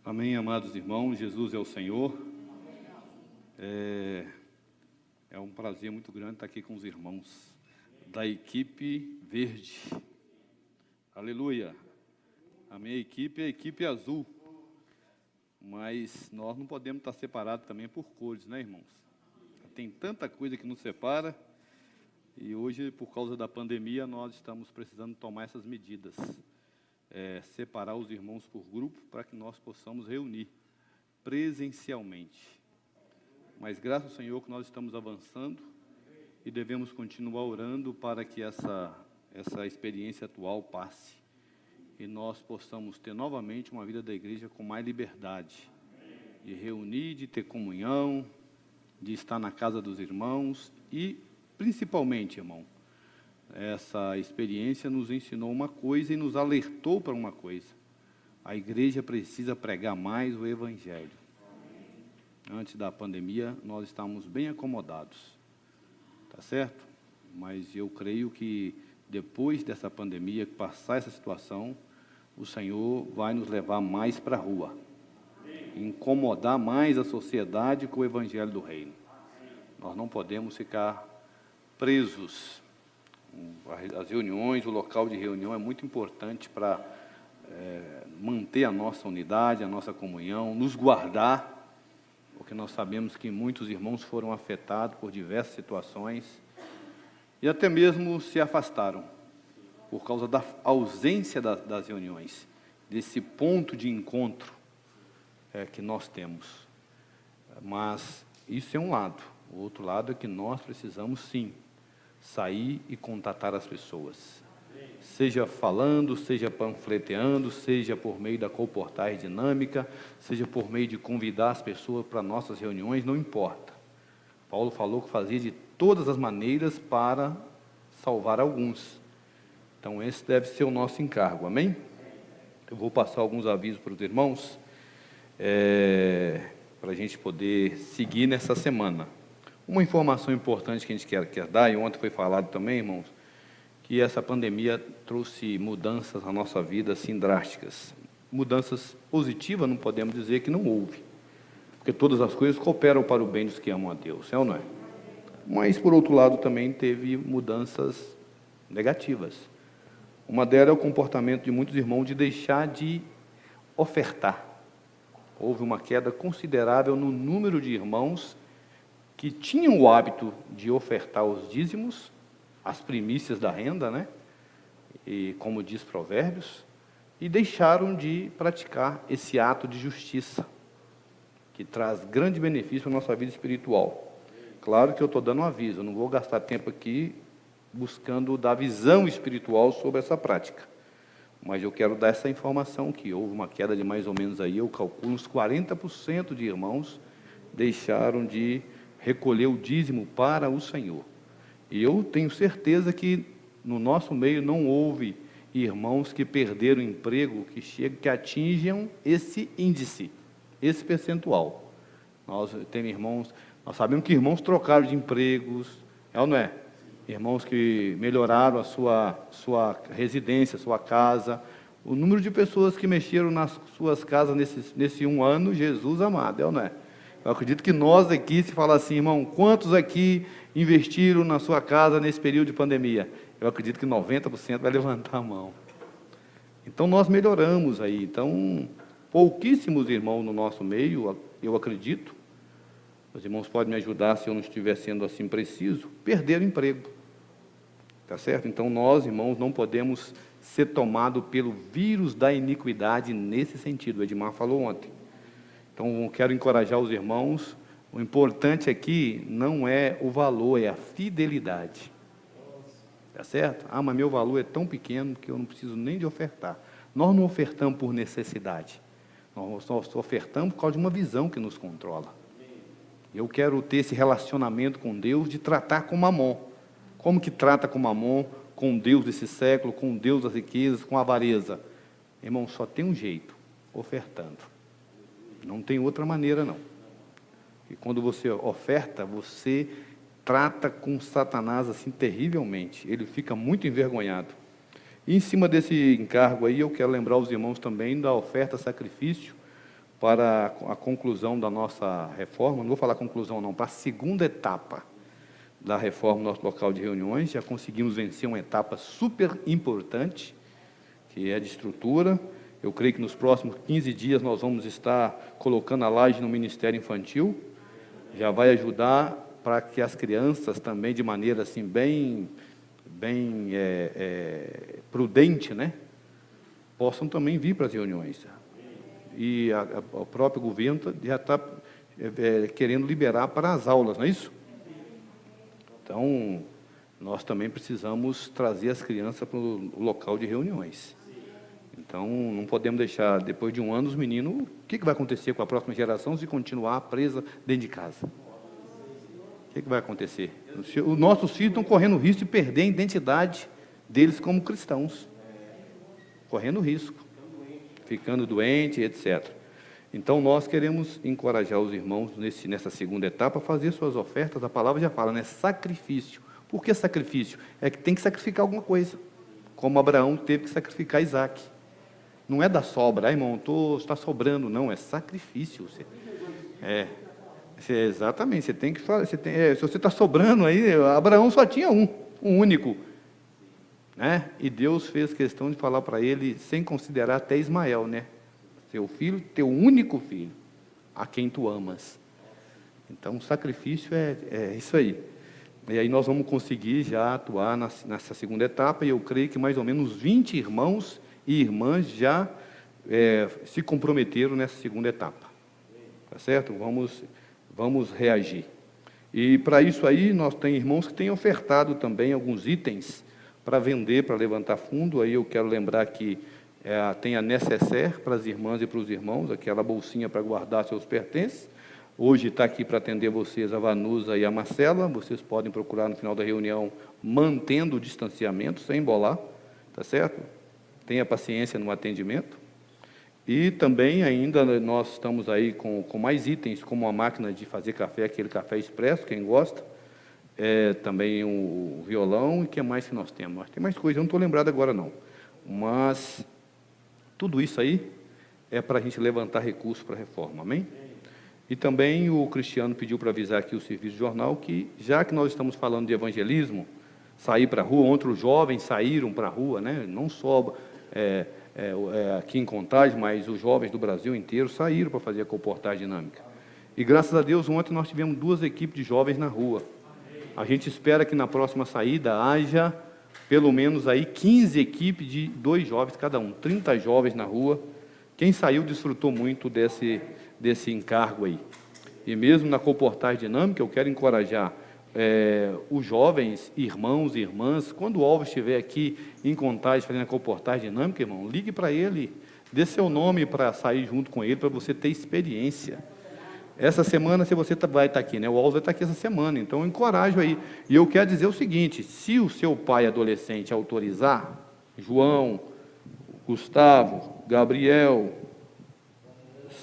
Amém, amados irmãos, Jesus é o Senhor. É um prazer muito grande estar aqui com os irmãos da equipe verde. Aleluia. A minha equipe é a equipe azul, mas nós não podemos estar separados também por cores, né, irmãos? Tem tanta coisa que nos separa e hoje, por causa da pandemia, nós estamos precisando tomar essas medidas. Separar os irmãos por grupo para que nós possamos reunir presencialmente. Mas graças ao Senhor que nós estamos avançando e devemos continuar orando para que essa experiência atual passe e nós possamos ter novamente uma vida da igreja com mais liberdade, de reunir, de ter comunhão, de estar na casa dos irmãos e, principalmente, irmão, essa experiência nos ensinou uma coisa e nos alertou para uma coisa. A igreja precisa pregar mais o Evangelho. Antes da pandemia, nós estávamos bem acomodados, tá certo? Mas eu creio que depois dessa pandemia, passar essa situação, o Senhor vai nos levar mais para a rua, incomodar mais a sociedade com o Evangelho do Reino. Nós não podemos ficar presos. As reuniões, o local de reunião é muito importante para manter a nossa unidade, a nossa comunhão, nos guardar, porque nós sabemos que muitos irmãos foram afetados por diversas situações e até mesmo se afastaram por causa da ausência das reuniões, desse ponto de encontro que nós temos. Mas isso é um lado. O outro lado é que nós precisamos, sim, sair e contatar as pessoas, seja falando, seja panfleteando, seja por meio da colportagem dinâmica, seja por meio de convidar as pessoas para nossas reuniões, não importa. Paulo falou que fazia de todas as maneiras para salvar alguns. Então esse deve ser o nosso encargo, amém? Eu vou passar alguns avisos para os irmãos, para a gente poder seguir nessa semana. Uma informação importante que a gente quer dar, e ontem foi falado também, irmãos, que essa pandemia trouxe mudanças na nossa vida, assim, drásticas. Mudanças positivas, não podemos dizer que não houve, porque todas as coisas cooperam para o bem dos que amam a Deus, é ou não é? Mas, por outro lado, também teve mudanças negativas. Uma delas é o comportamento de muitos irmãos de deixar de ofertar. Houve uma queda considerável no número de irmãos que tinham o hábito de ofertar os dízimos, as primícias da renda, né? E como diz Provérbios, e deixaram de praticar esse ato de justiça, que traz grande benefício à nossa vida espiritual. Claro que eu estou dando um aviso, eu não vou gastar tempo aqui buscando dar visão espiritual sobre essa prática, mas eu quero dar essa informação que houve uma queda de mais ou menos aí, eu calculo uns 40% de irmãos deixaram de recolher o dízimo para o Senhor. E eu tenho certeza que no nosso meio não houve irmãos que perderam o emprego, que atinjam esse índice, esse percentual. Nós temos irmãos, nós sabemos que irmãos trocaram de empregos, é ou não é? Irmãos que melhoraram a sua residência, sua casa. O número de pessoas que mexeram nas suas casas nesse um ano, Jesus amado, é ou não é? Eu acredito que nós aqui, se falar assim, irmão, quantos aqui investiram na sua casa nesse período de pandemia? Eu acredito que 90% vai levantar a mão. Então, nós melhoramos aí. Então, pouquíssimos irmãos no nosso meio, eu acredito, os irmãos podem me ajudar se eu não estiver sendo assim preciso, perderam emprego. Tá certo? Então, nós, irmãos, não podemos ser tomados pelo vírus da iniquidade nesse sentido. O Edmar falou ontem. Então, eu quero encorajar os irmãos, o importante aqui não é o valor, é a fidelidade. Tá certo? Ah, mas meu valor é tão pequeno que eu não preciso nem de ofertar. Nós não ofertamos por necessidade, nós ofertamos por causa de uma visão que nos controla. Eu quero ter esse relacionamento com Deus de tratar com Mamon. Como que trata com Mamon, com Deus desse século, com Deus das riquezas, com a avareza? Irmão, só tem um jeito, ofertando. Não tem outra maneira, não. E quando você oferta, você trata com Satanás assim terrivelmente. Ele fica muito envergonhado. E em cima desse encargo aí, eu quero lembrar os irmãos também da oferta sacrifício para a conclusão da nossa reforma, não vou falar conclusão não, para a segunda etapa da reforma do nosso local de reuniões. Já conseguimos vencer uma etapa super importante, que é de estrutura. Eu creio que nos próximos 15 dias nós vamos estar colocando a laje no Ministério Infantil, já vai ajudar para que as crianças também, de maneira assim, bem prudente, né, possam também vir para as reuniões. E o próprio governo já está querendo liberar para as aulas, não é isso? Então, nós também precisamos trazer as crianças para o local de reuniões. Então, não podemos deixar, depois de um ano, os meninos... O que vai acontecer com a próxima geração se continuar presa dentro de casa? O que vai acontecer? Os nossos filhos estão correndo risco de perder a identidade deles como cristãos. Correndo risco. Ficando doente, etc. Então, nós queremos encorajar os irmãos nessa segunda etapa a fazer suas ofertas. A palavra já fala, né? Sacrifício. Por que sacrifício? É que tem que sacrificar alguma coisa. Como Abraão teve que sacrificar Isaac. Não é da sobra, irmão, está sobrando, não, é sacrifício. Exatamente, você tem que falar, se você está sobrando aí, Abraão só tinha um único. Né? E Deus fez questão de falar para ele, sem considerar até Ismael, né? Seu filho, teu único filho, a quem tu amas. Então, o sacrifício é isso aí. E aí nós vamos conseguir já atuar nessa segunda etapa, e eu creio que mais ou menos 20 irmãos e irmãs já se comprometeram nessa segunda etapa. Tá certo? Vamos reagir. E para isso aí, nós temos irmãos que têm ofertado também alguns itens para vender, para levantar fundo. Aí eu quero lembrar que tem a necessaire para as irmãs e para os irmãos, aquela bolsinha para guardar seus pertences. Hoje está aqui para atender vocês a Vanusa e a Marcela. Vocês podem procurar no final da reunião, mantendo o distanciamento, sem embolar, tá certo? Tenha paciência no atendimento. E também ainda nós estamos aí com mais itens, como a máquina de fazer café, aquele café expresso, quem gosta. Também o violão, e o que mais que nós temos? Tem mais coisa, eu não estou lembrado agora não. Mas tudo isso aí é para a gente levantar recursos para a reforma, amém? E também o Cristiano pediu para avisar aqui o serviço de jornal que, já que nós estamos falando de evangelismo, sair para a rua, ontem os jovens saíram para a rua, né? Não só aqui em Contagem, mas os jovens do Brasil inteiro saíram para fazer a comportagem dinâmica. E graças a Deus, ontem nós tivemos 2 equipes de jovens na rua. A gente espera que na próxima saída haja pelo menos aí 15 equipes de 2 jovens cada um, 30 jovens na rua. Quem saiu desfrutou muito desse encargo aí. E mesmo na comportagem dinâmica, eu quero encorajar os jovens, irmãos e irmãs, quando o Alves estiver aqui em Contagem fazendo a comportagem dinâmica, irmão, ligue para ele, dê seu nome para sair junto com ele, para você ter experiência. Essa semana, se você vai estar aqui, né? O Alves vai estar aqui essa semana, então eu encorajo aí. E eu quero dizer o seguinte, se o seu pai adolescente autorizar, João, Gustavo, Gabriel,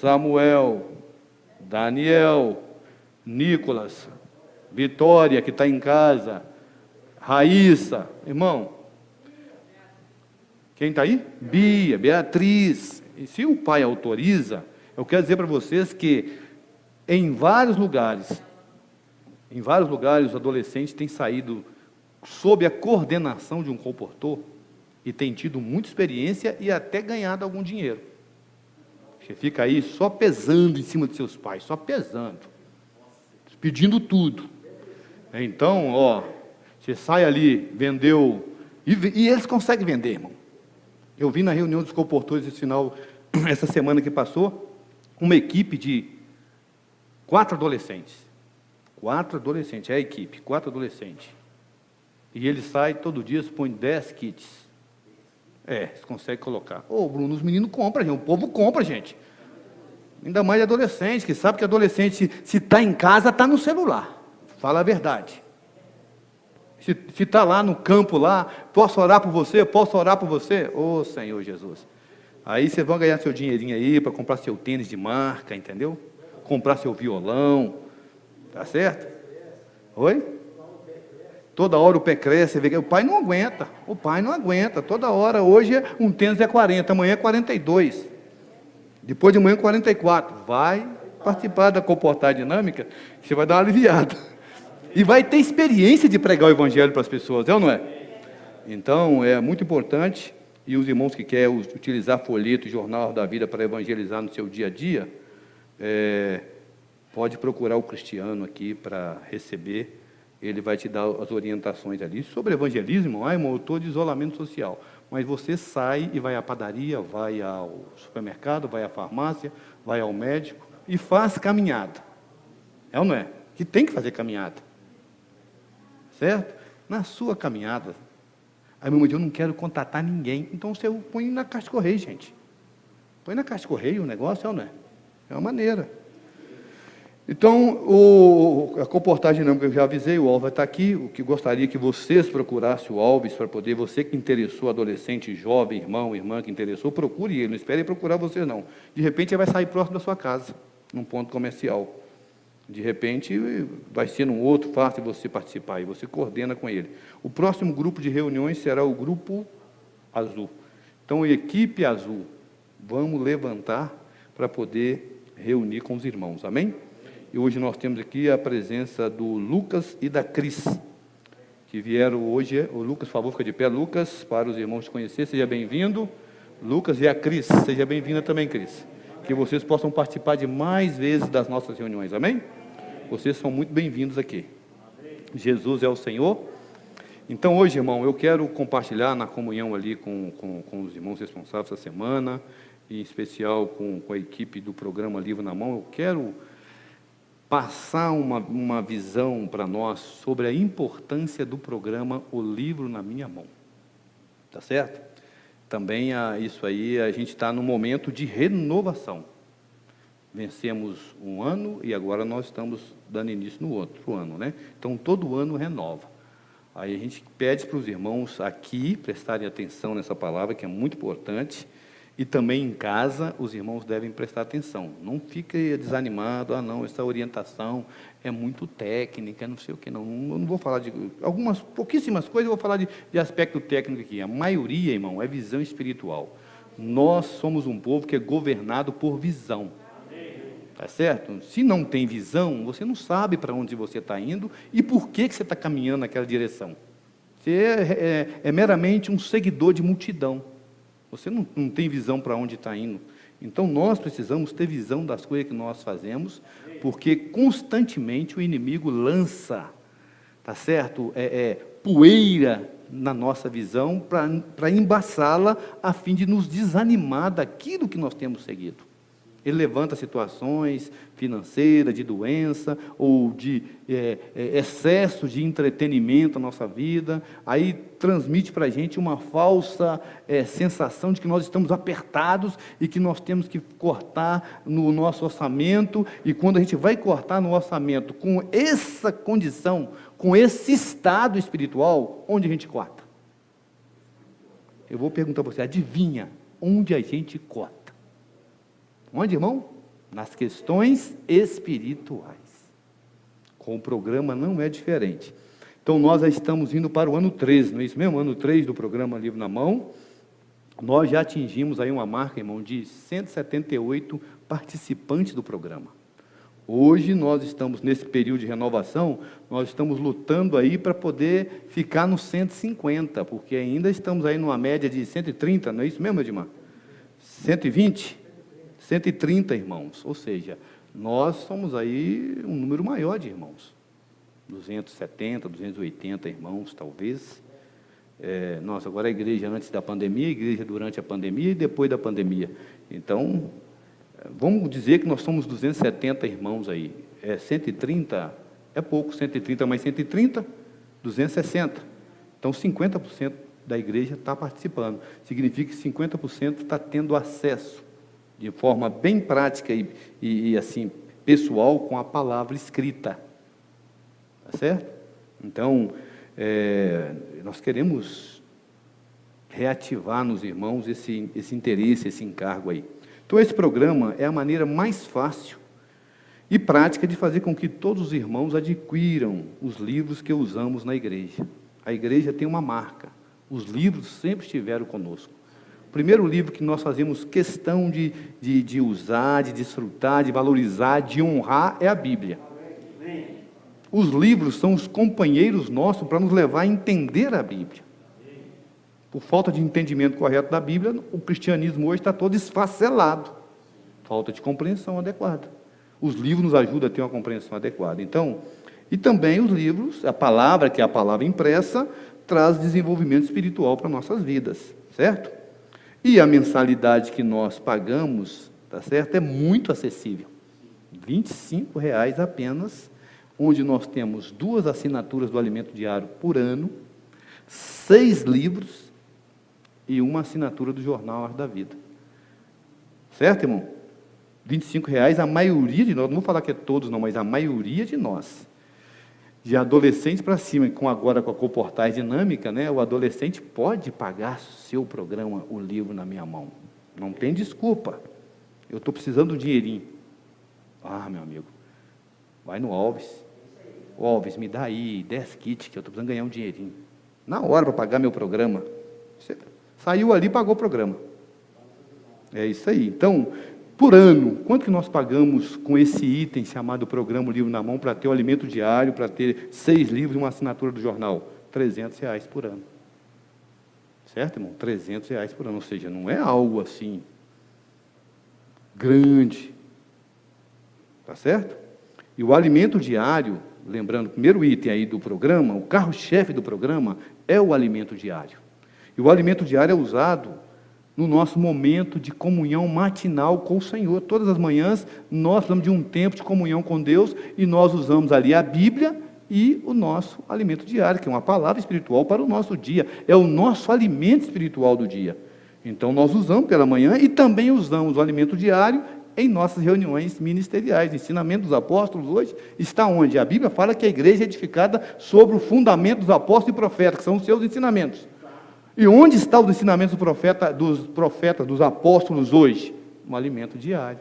Samuel, Daniel, Nicolas, Vitória, que está em casa, Raíssa, irmão, quem está aí? Bia, Beatriz. E se o pai autoriza, eu quero dizer para vocês que em vários lugares, os adolescentes têm saído sob a coordenação de um comportor e têm tido muita experiência e até ganhado algum dinheiro. Você fica aí só pesando em cima de seus pais, só pesando, pedindo tudo. Então, você sai ali, vendeu, e eles conseguem vender, irmão. Eu vi na reunião dos comportores essa semana que passou, uma equipe de 4 adolescentes. 4 adolescentes, é a equipe, 4 adolescentes. E ele sai, todo dia, põe 10 kits. Eles conseguem colocar. Bruno, os meninos compram, gente, o povo compra, gente. Ainda mais adolescente, que sabe que adolescente, se está em casa, está no celular. Fala a verdade. Se está lá no campo, lá, posso orar por você? Posso orar por você? Senhor Jesus. Aí você vai ganhar seu dinheirinho aí, para comprar seu tênis de marca, entendeu? Comprar seu violão, tá certo? Oi? Toda hora o pé cresce, você vê que o pai não aguenta, toda hora, hoje um tênis é 40, amanhã é 42, Depois de manhã, 44. Vai participar da comportar dinâmica, que você vai dar uma aliviada. E vai ter experiência de pregar o evangelho para as pessoas, é ou não é? Então, é muito importante, e os irmãos que querem utilizar folheto e jornal da vida para evangelizar no seu dia a dia, pode procurar o Cristiano aqui para receber, ele vai te dar as orientações ali. Sobre evangelismo, irmão, eu estou de isolamento social, mas você sai e vai à padaria, vai ao supermercado, vai à farmácia, vai ao médico e faz caminhada. É ou não é? Que tem que fazer caminhada. Certo? Na sua caminhada, aí meu irmão diz, eu não quero contatar ninguém, então você põe na caixa de correio, gente. Põe na caixa de correio o negócio, é ou não é? É uma maneira. Então, a comportagem dinâmica que eu já avisei, o Alves vai estar aqui, o que gostaria que vocês procurassem o Alves para poder, você que interessou, adolescente, jovem, irmão, irmã que interessou, procure ele, não espere procurar você não. De repente, ele vai sair próximo da sua casa, num ponto comercial. De repente, vai ser num outro, fácil você participar, e você coordena com ele. O próximo grupo de reuniões será o grupo azul. Então, equipe azul, vamos levantar para poder reunir com os irmãos, amém? E hoje nós temos aqui a presença do Lucas e da Cris, que vieram hoje. O Lucas, por favor, fica de pé. Lucas, para os irmãos te conhecer, seja bem-vindo. Lucas e a Cris, seja bem-vinda também, Cris. Que vocês possam participar de mais vezes das nossas reuniões, amém? Vocês são muito bem-vindos aqui. Jesus é o Senhor. Então, hoje, irmão, eu quero compartilhar na comunhão ali com os irmãos responsáveis essa semana, em especial com a equipe do programa Livro na Mão. Eu quero passar uma visão para nós sobre a importância do programa O Livro na Minha Mão. Tá certo? Também isso aí, a gente está num momento de renovação. Vencemos um ano e agora nós estamos dando início no outro ano, né? Então, todo ano renova. Aí a gente pede para os irmãos aqui prestarem atenção nessa palavra, que é muito importante, e também em casa os irmãos devem prestar atenção. Não fique desanimado, não, essa orientação é muito técnica, não sei o que, não. Eu não vou falar de algumas, pouquíssimas coisas, eu vou falar de aspecto técnico aqui. A maioria, irmão, é visão espiritual. Nós somos um povo que é governado por visão. Tá certo? Se não tem visão, você não sabe para onde você está indo e por que você está caminhando naquela direção. Você é meramente um seguidor de multidão. Você não tem visão para onde está indo. Então, nós precisamos ter visão das coisas que nós fazemos, porque constantemente o inimigo lança, tá certo? Poeira na nossa visão para embaçá-la, a fim de nos desanimar daquilo que nós temos seguido. Ele levanta situações financeiras, de doença, ou de excesso de entretenimento na nossa vida, aí transmite para a gente uma falsa sensação de que nós estamos apertados e que nós temos que cortar no nosso orçamento, e quando a gente vai cortar no orçamento com essa condição, com esse estado espiritual, onde a gente corta? Eu vou perguntar para você, adivinha onde a gente corta? Onde, irmão? Nas questões espirituais. Com o programa não é diferente. Então, nós já estamos indo para o ano 13, não é isso mesmo? Ano 3 do programa Livro na Mão. Nós já atingimos aí uma marca, irmão, de 178 participantes do programa. Hoje, nós estamos nesse período de renovação, nós estamos lutando aí para poder ficar nos 150, porque ainda estamos aí numa média de 130, não é isso mesmo, Edmar? 120? 130 irmãos, ou seja, nós somos aí um número maior de irmãos, 270, 280 irmãos, talvez. Nossa, agora a igreja antes da pandemia, a igreja durante a pandemia e depois da pandemia. Então, vamos dizer que nós somos 270 irmãos aí. 130 é pouco, 130 mais 130, 260. Então, 50% da igreja está participando. Significa que 50% está tendo acesso de forma bem prática e assim, pessoal, com a palavra escrita. Tá certo? Então, nós queremos reativar nos irmãos esse interesse, esse encargo aí. Então, esse programa é a maneira mais fácil e prática de fazer com que todos os irmãos adquiram os livros que usamos na igreja. A igreja tem uma marca. Os livros sempre estiveram conosco. primeiro livro que nós fazemos questão de usar, de desfrutar, de valorizar, de honrar, é a Bíblia. Os livros são os companheiros nossos para nos levar a entender a Bíblia. Por falta de entendimento correto da Bíblia, o cristianismo hoje está todo esfacelado. Falta de compreensão adequada. Os livros nos ajudam a ter uma compreensão adequada. Então, e também os livros, a palavra, que é a palavra impressa, traz desenvolvimento espiritual para nossas vidas, certo? E a mensalidade que nós pagamos, tá certo? É muito acessível. R$ 25,00 apenas, onde nós temos 2 assinaturas do alimento diário por ano, 6 livros e uma assinatura do jornal Arte da Vida. Certo, irmão? R$ 25,00, a maioria de nós, não vou falar que é todos não, mas a maioria de nós, de adolescentes para cima, agora com a Coportais Dinâmica, né, o adolescente pode pagar seu programa, o livro na minha mão. Não tem desculpa. Eu estou precisando do dinheirinho. Ah, meu amigo, vai no Alves. Alves, me dá aí 10 kits, que eu estou precisando ganhar um dinheirinho. Na hora para pagar meu programa. Você saiu ali e pagou o programa. É isso aí. Então, por ano, quanto que nós pagamos com esse item chamado Programa Livro na Mão para ter o alimento diário, para ter 6 livros e uma assinatura do jornal? R$ 300,00 por ano. Certo, irmão? R$ 300,00 por ano. Ou seja, não é algo assim grande. Tá certo? E o alimento diário, lembrando, o primeiro item aí do programa, o carro-chefe do programa é o alimento diário. E o alimento diário é usado no nosso momento de comunhão matinal com o Senhor. Todas as manhãs nós precisamos de um tempo de comunhão com Deus e nós usamos ali a Bíblia e o nosso alimento diário, que é uma palavra espiritual para o nosso dia. É o nosso alimento espiritual do dia. Então nós usamos pela manhã e também usamos o alimento diário em nossas reuniões ministeriais. O ensinamento dos apóstolos hoje está onde? A Bíblia fala que a igreja é edificada sobre o fundamento dos apóstolos e profetas, que são os seus ensinamentos. E onde está os ensinamentos dos profetas, dos apóstolos hoje? No alimento diário.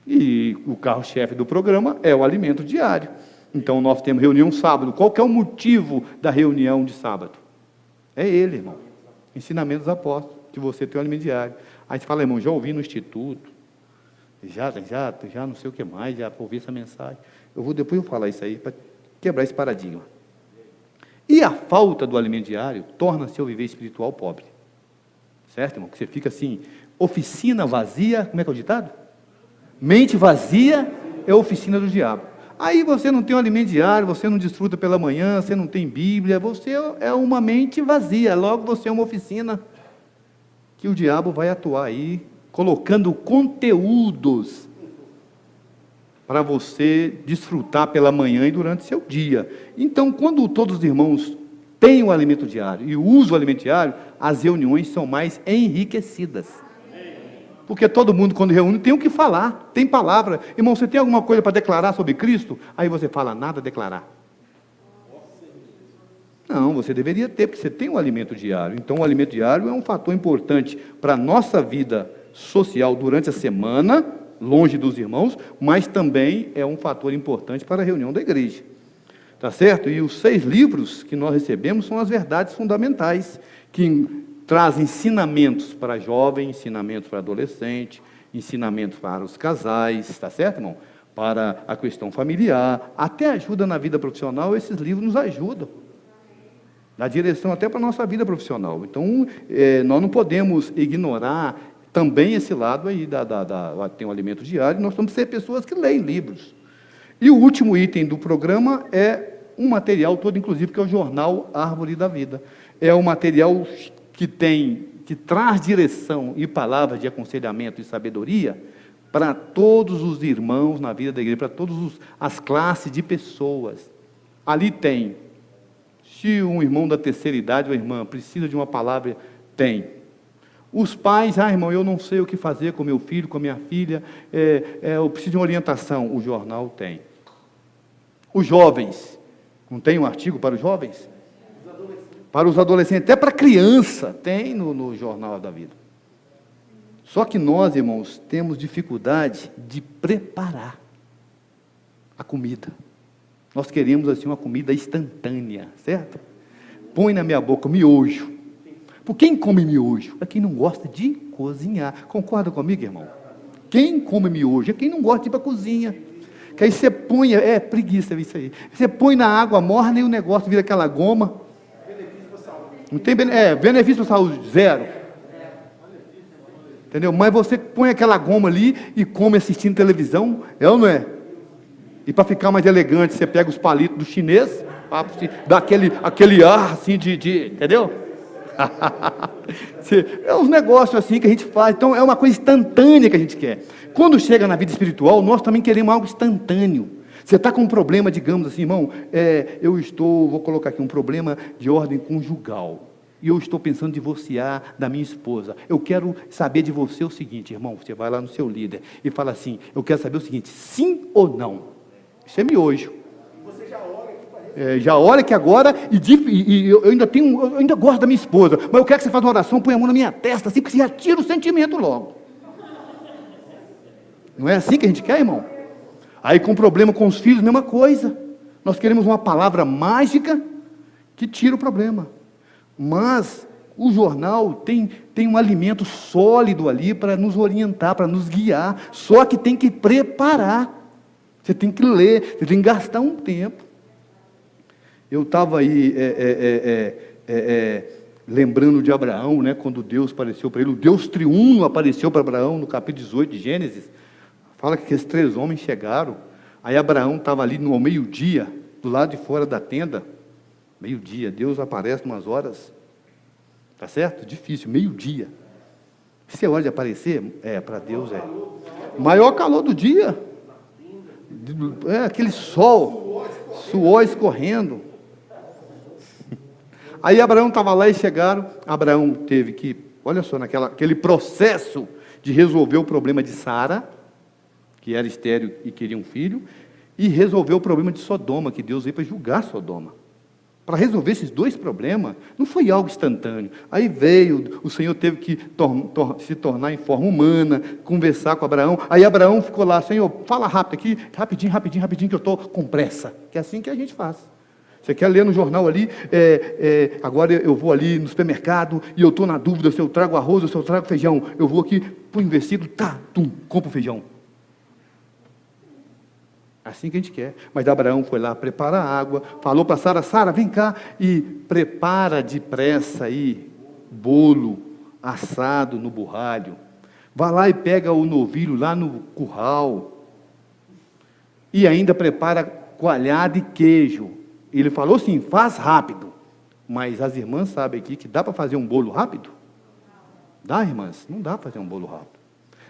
E o carro-chefe do programa é o alimento diário. Então nós temos reunião sábado. Qual que é o motivo da reunião de sábado? É ele, irmão. Ensinamento dos apóstolos, que você tem o alimento diário. Aí você fala, irmão, já ouvi no instituto, já não sei o que mais, já ouvi essa mensagem. Depois eu vou falar isso aí, para quebrar esse paradigma. E a falta do alimento diário torna seu viver espiritual pobre. Certo, irmão? Que você fica assim, oficina vazia, como é que é o ditado? Mente vazia é oficina do diabo. Aí você não tem um alimento diário, você não desfruta pela manhã, você não tem Bíblia, você é uma mente vazia, logo você é uma oficina que o diabo vai atuar aí, colocando conteúdos para você desfrutar pela manhã e durante seu dia. Então, quando todos os irmãos têm o alimento diário e usam o alimento diário, as reuniões são mais enriquecidas. Porque todo mundo, quando reúne, tem o que falar, tem palavra. Irmão, você tem alguma coisa para declarar sobre Cristo? Aí você fala, nada a declarar. Não, você deveria ter, porque você tem o alimento diário. Então, o alimento diário é um fator importante para a nossa vida social durante a semana, longe dos irmãos, mas também é um fator importante para a reunião da igreja. Tá certo? E os 6 livros que nós recebemos são as verdades fundamentais, que trazem ensinamentos para jovem, ensinamentos para adolescente, ensinamentos para os casais, tá certo, irmão? Para a questão familiar, até ajuda na vida profissional, esses livros nos ajudam. Na direção até para a nossa vida profissional. Então, nós não podemos ignorar também esse lado aí, tem um alimento diário, nós temos que ser pessoas que leem livros. E o último item do programa é um material todo, inclusive, que é o jornal Árvore da Vida. É um material que traz direção e palavras de aconselhamento e sabedoria para todos os irmãos na vida da igreja, para todas as classes de pessoas. Ali tem, se um irmão da terceira idade ou irmã precisa de uma palavra, tem. Os pais, irmão, eu não sei o que fazer com meu filho, com minha filha, eu preciso de uma orientação. O jornal tem. Os jovens, não tem um artigo para os jovens? Para os adolescentes, até para criança, tem no Jornal da Vida. Só que nós, irmãos, temos dificuldade de preparar a comida. Nós queremos, assim, uma comida instantânea, certo? Põe na minha boca miojo. Quem come miojo? É quem não gosta de cozinhar. Concorda comigo, irmão? Quem come miojo é quem não gosta de ir para a cozinha. Que aí você põe, preguiça isso aí. Você põe na água morna e o negócio vira aquela goma. Não tem benefício para a saúde, zero. Entendeu? Mas você põe aquela goma ali e come assistindo televisão, é ou não é? E para ficar mais elegante, você pega os palitos do chinês, dá aquele ar assim entendeu? É uns negócios assim que a gente faz. Então é uma coisa instantânea que a gente quer. Quando chega na vida espiritual, nós também queremos algo instantâneo. Você está com um problema, digamos assim, irmão, vou colocar aqui um problema de ordem conjugal. E eu estou pensando em divorciar da minha esposa. Eu quero saber de você o seguinte, irmão. Você vai lá no seu líder e fala assim: eu quero saber o seguinte, sim ou não? Isso é miojo. Você já ora aqui para já ora que agora, e eu ainda gosto da minha esposa, mas eu quero que você faça uma oração, põe a mão na minha testa, assim, porque você já tira o sentimento logo. Não é assim que a gente quer, irmão? Aí com problema com os filhos, mesma coisa. Nós queremos uma palavra mágica que tira o problema. Mas o jornal tem um alimento sólido ali para nos orientar, para nos guiar. Só que tem que preparar. Você tem que ler, você tem que gastar um tempo. Eu estava aí lembrando de Abraão, né, quando Deus apareceu para ele. O Deus triuno apareceu para Abraão no capítulo 18 de Gênesis. Fala que aqueles 3 homens chegaram. Aí Abraão estava ali no meio-dia, do lado de fora da tenda. Meio-dia, Deus aparece umas horas, tá certo? Difícil, meio-dia. Se é hora de aparecer, para Deus maior calor do dia. Aquele sol, suor escorrendo. Aí Abraão estava lá e chegaram. Abraão teve que, olha só, aquele processo de resolver o problema de Sara, que era estéril e queria um filho, e resolver o problema de Sodoma, que Deus veio para julgar Sodoma. Para resolver esses 2 problemas, não foi algo instantâneo. Aí veio, o Senhor teve que se tornar em forma humana, conversar com Abraão. Aí Abraão ficou lá: Senhor, fala rápido aqui, rapidinho, que eu estou com pressa. Que é assim que a gente faz. Você quer ler no jornal ali, agora eu vou ali no supermercado e eu estou na dúvida se eu trago arroz ou se eu trago feijão. Eu vou aqui, põe um versículo, compro o feijão. Assim que a gente quer. Mas Abraão foi lá, prepara a água, falou para Sara: Sara, vem cá e prepara depressa aí bolo assado no burralho. Vai lá e pega o novilho lá no curral. E ainda prepara coalhada e queijo. Ele falou assim: faz rápido. Mas as irmãs sabem aqui que dá para fazer um bolo rápido? Dá, irmãs? Não dá para fazer um bolo rápido.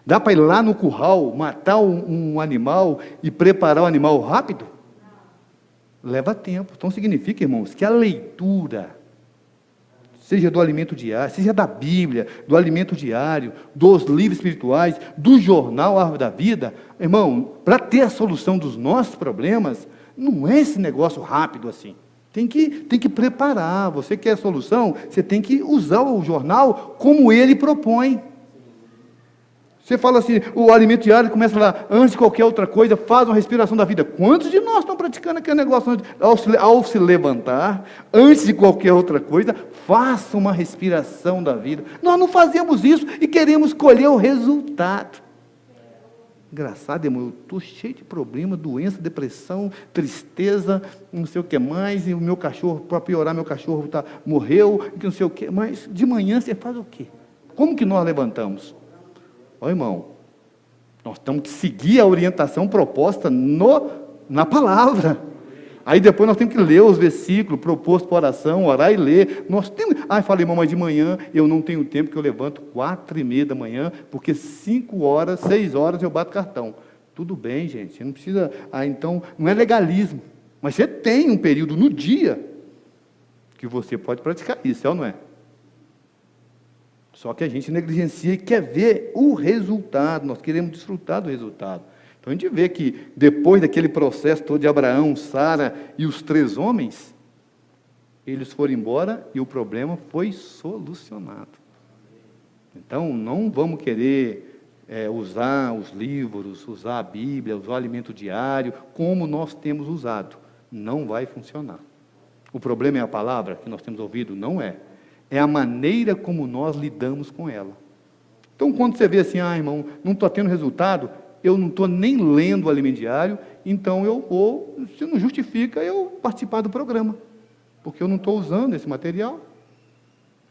Dá para ir lá no curral, matar um animal e preparar o animal rápido? Leva tempo. Então significa, irmãos, que a leitura, seja do alimento diário, seja da Bíblia, do alimento diário, dos livros espirituais, do jornal Árvore da Vida, irmão, para ter a solução dos nossos problemas, não é esse negócio rápido assim. Tem que preparar. Você quer a solução, você tem que usar o jornal como ele propõe. Você fala assim, o alimento diário começa lá, antes de qualquer outra coisa, faz uma respiração da vida. Quantos de nós estão praticando aquele negócio ao se levantar, antes de qualquer outra coisa, faça uma respiração da vida? Nós não fazemos isso e queremos colher o resultado. Engraçado, irmão, eu estou cheio de problema, doença, depressão, tristeza, não sei o que mais, e o meu cachorro, para piorar, meu cachorro morreu, não sei o que, mas de manhã você faz o quê? Como que nós levantamos? Ó, irmão, nós temos que seguir a orientação proposta na palavra. Aí depois nós temos que ler os versículos propostos para oração, orar e ler. Falei, irmão, mas de manhã eu não tenho tempo, que eu levanto 4:30 da manhã, porque 5 horas, 6 horas eu bato cartão. Tudo bem, gente, você não precisa. Então, não é legalismo. Mas você tem um período no dia que você pode praticar isso, é ou não é? Só que a gente negligencia e quer ver o resultado, nós queremos desfrutar do resultado. Então a gente vê que depois daquele processo todo de Abraão, Sara e os 3 homens, eles foram embora e o problema foi solucionado. Então não vamos querer usar os livros, usar a Bíblia, usar o alimento diário, como nós temos usado. Não vai funcionar. O problema é a palavra que nós temos ouvido? Não é. é a maneira como nós lidamos com ela. Então, quando você vê assim, irmão, não estou tendo resultado, eu não estou nem lendo o alimento diário, então eu vou, se não justifica, eu participar do programa, porque eu não estou usando esse material.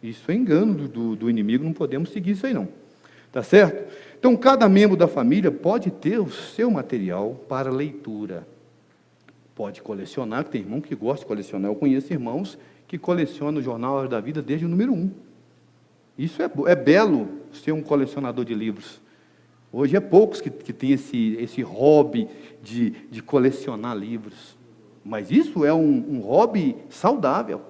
Isso é engano do inimigo, não podemos seguir isso aí não. Tá certo? Então, cada membro da família pode ter o seu material para leitura. Pode colecionar, que tem irmão que gosta de colecionar. Eu conheço irmãos que colecionam o Jornal Hora da Vida desde o número 1. Isso é belo, ser um colecionador de livros. Hoje é poucos que têm esse hobby de colecionar livros. Mas isso é um hobby saudável.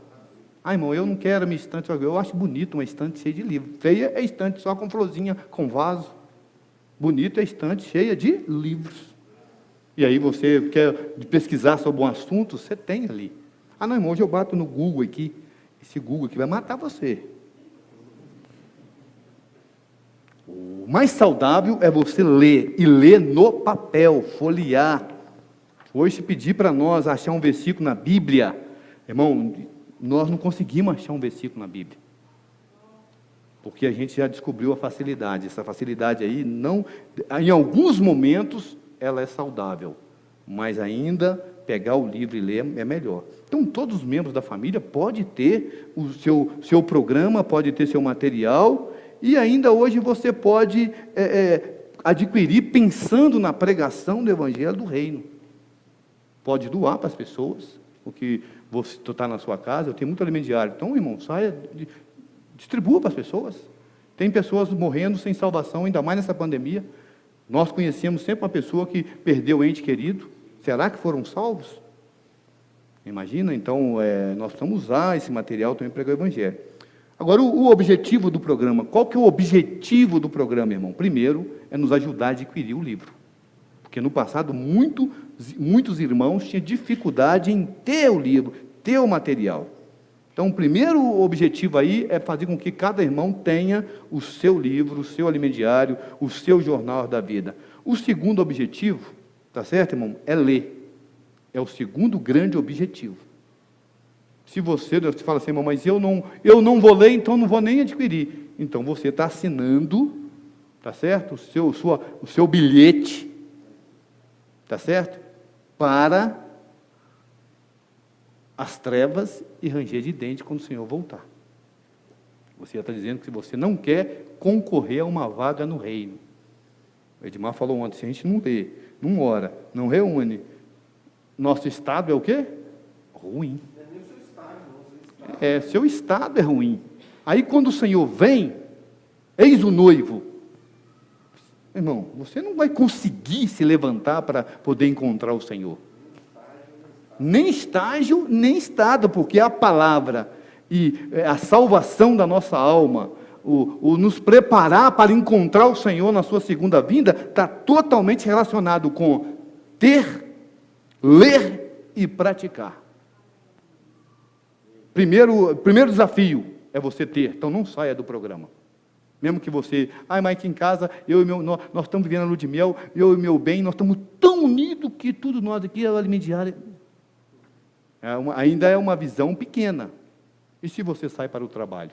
Irmão, eu não quero a minha estante, eu acho bonito uma estante cheia de livros. Feia é estante só com florzinha, com vaso. Bonito é estante cheia de livros. E aí você quer pesquisar sobre um assunto, você tem ali. Não, irmão, hoje eu bato no Google aqui. Esse Google aqui vai matar você. O mais saudável é você ler, e ler no papel, folhear. Hoje, se pedir para nós achar um versículo na Bíblia, irmão, nós não conseguimos achar um versículo na Bíblia. Porque a gente já descobriu a facilidade. Essa facilidade aí, em alguns momentos, ela é saudável. Mas ainda, pegar o livro e ler é melhor. Então, todos os membros da família podem ter o seu programa, pode ter seu material, e ainda hoje você pode adquirir pensando na pregação do Evangelho do Reino. Pode doar para as pessoas, porque você está na sua casa, eu tenho muito alimento diário. Então, irmão, saia, distribua para as pessoas. Tem pessoas morrendo sem salvação, ainda mais nessa pandemia. Nós conhecemos sempre uma pessoa que perdeu o ente querido. Será que foram salvos? Imagina, então, nós precisamos usar esse material também para pregar o Evangelho. Agora, o objetivo do programa. Qual que é o objetivo do programa, irmão? Primeiro, é nos ajudar a adquirir o livro. Porque no passado, muitos irmãos tinham dificuldade em ter o livro, ter o material. Então, o primeiro objetivo aí é fazer com que cada irmão tenha o seu livro, o seu alimento diário, o seu jornal da vida. O segundo objetivo, tá certo, irmão? É ler. É o segundo grande objetivo. Se você fala assim, irmão, mas eu não vou ler, então não vou nem adquirir. Então, você está assinando, tá certo? O seu bilhete, tá certo? Para as trevas e ranger de dente quando o Senhor voltar. Você já está dizendo que se você não quer concorrer a uma vaga no reino. O Edmar falou ontem, se a gente não lê, não ora, não reúne, nosso estado é o quê? Ruim. Seu estado é ruim. Aí quando o Senhor vem, eis o noivo. Irmão, você não vai conseguir se levantar para poder encontrar o Senhor. Nem estágio, nem estado, porque a palavra e a salvação da nossa alma, o nos preparar para encontrar o Senhor na sua segunda vinda, está totalmente relacionado com ter, ler e praticar. Primeiro desafio é você ter, então não saia do programa. Mesmo que você, mas aqui em casa, nós estamos vivendo a lua de mel, eu e meu bem, nós estamos tão unidos que tudo nós aqui é o alimento diário. Ainda é uma visão pequena. E se você sai para o trabalho?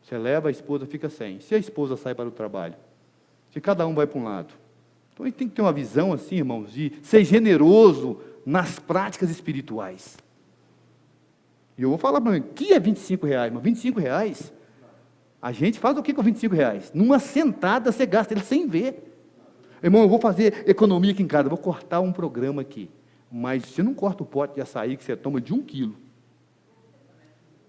Você leva, a esposa fica sem. Se a esposa sai para o trabalho? Se cada um vai para um lado? Então a gente tem que ter uma visão assim, irmãos, de ser generoso nas práticas espirituais. E eu vou falar para mim, o que é R$25? Mas R$25, a gente faz o que com R$25? Numa sentada você gasta ele sem ver. Irmão, eu vou fazer economia aqui em casa, vou cortar um programa aqui. Mas você não corta o pote de açaí que você toma de 1 quilo.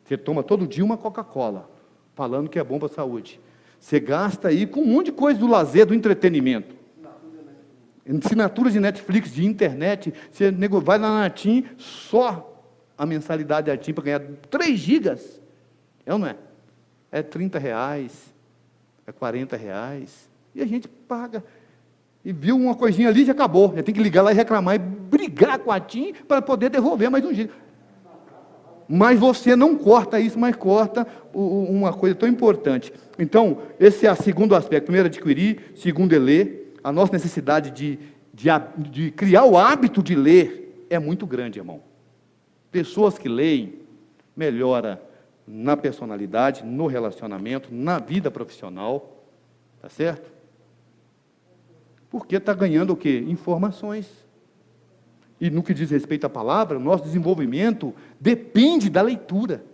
Você toma todo dia uma Coca-Cola, falando que é bom para a saúde. Você gasta aí com um monte de coisa do lazer, do entretenimento. Assinatura de Netflix, de internet. Você vai lá na TIM, só a mensalidade da TIM para ganhar 3 gigas. É ou não é? É R$30, é R$40. E a gente paga. E viu uma coisinha ali e já acabou. Já tem que ligar lá e reclamar e brigar com a TIM para poder devolver mais um giga. Mas você não corta isso, mas corta uma coisa tão importante. Então, esse é o segundo aspecto. Primeiro, adquirir. Segundo, é ler. A nossa necessidade de criar o hábito de ler é muito grande, irmão. Pessoas que leem, melhora na personalidade, no relacionamento, na vida profissional, tá certo? Porque está ganhando o quê? Informações. E no que diz respeito à palavra, o nosso desenvolvimento depende da leitura.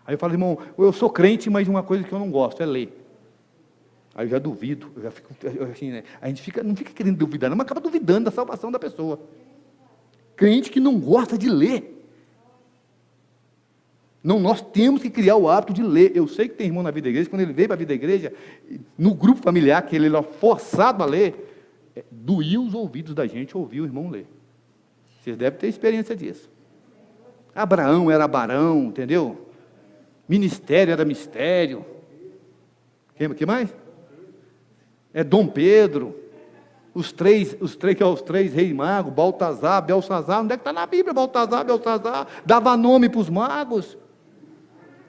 Aí eu falo, irmão, eu sou crente, mas uma coisa que eu não gosto é ler. Aí eu já duvido, eu já fico, assim, né? A gente não fica querendo duvidar, não, mas acaba duvidando da salvação da pessoa. Crente que não gosta de ler. Não, nós temos que criar o hábito de ler. Eu sei que tem irmão na vida da igreja, quando ele veio para a vida da igreja, no grupo familiar, que ele era forçado a ler, doía os ouvidos da gente ouvir o irmão ler. Vocês devem ter experiência disso. Abraão era Barão, entendeu? Ministério era mistério. Que mais? É Dom Pedro. Os três reis magos, Baltazar, Belsazar. Onde é que está na Bíblia? Baltazar, Belsazar. Dava nome para os magos.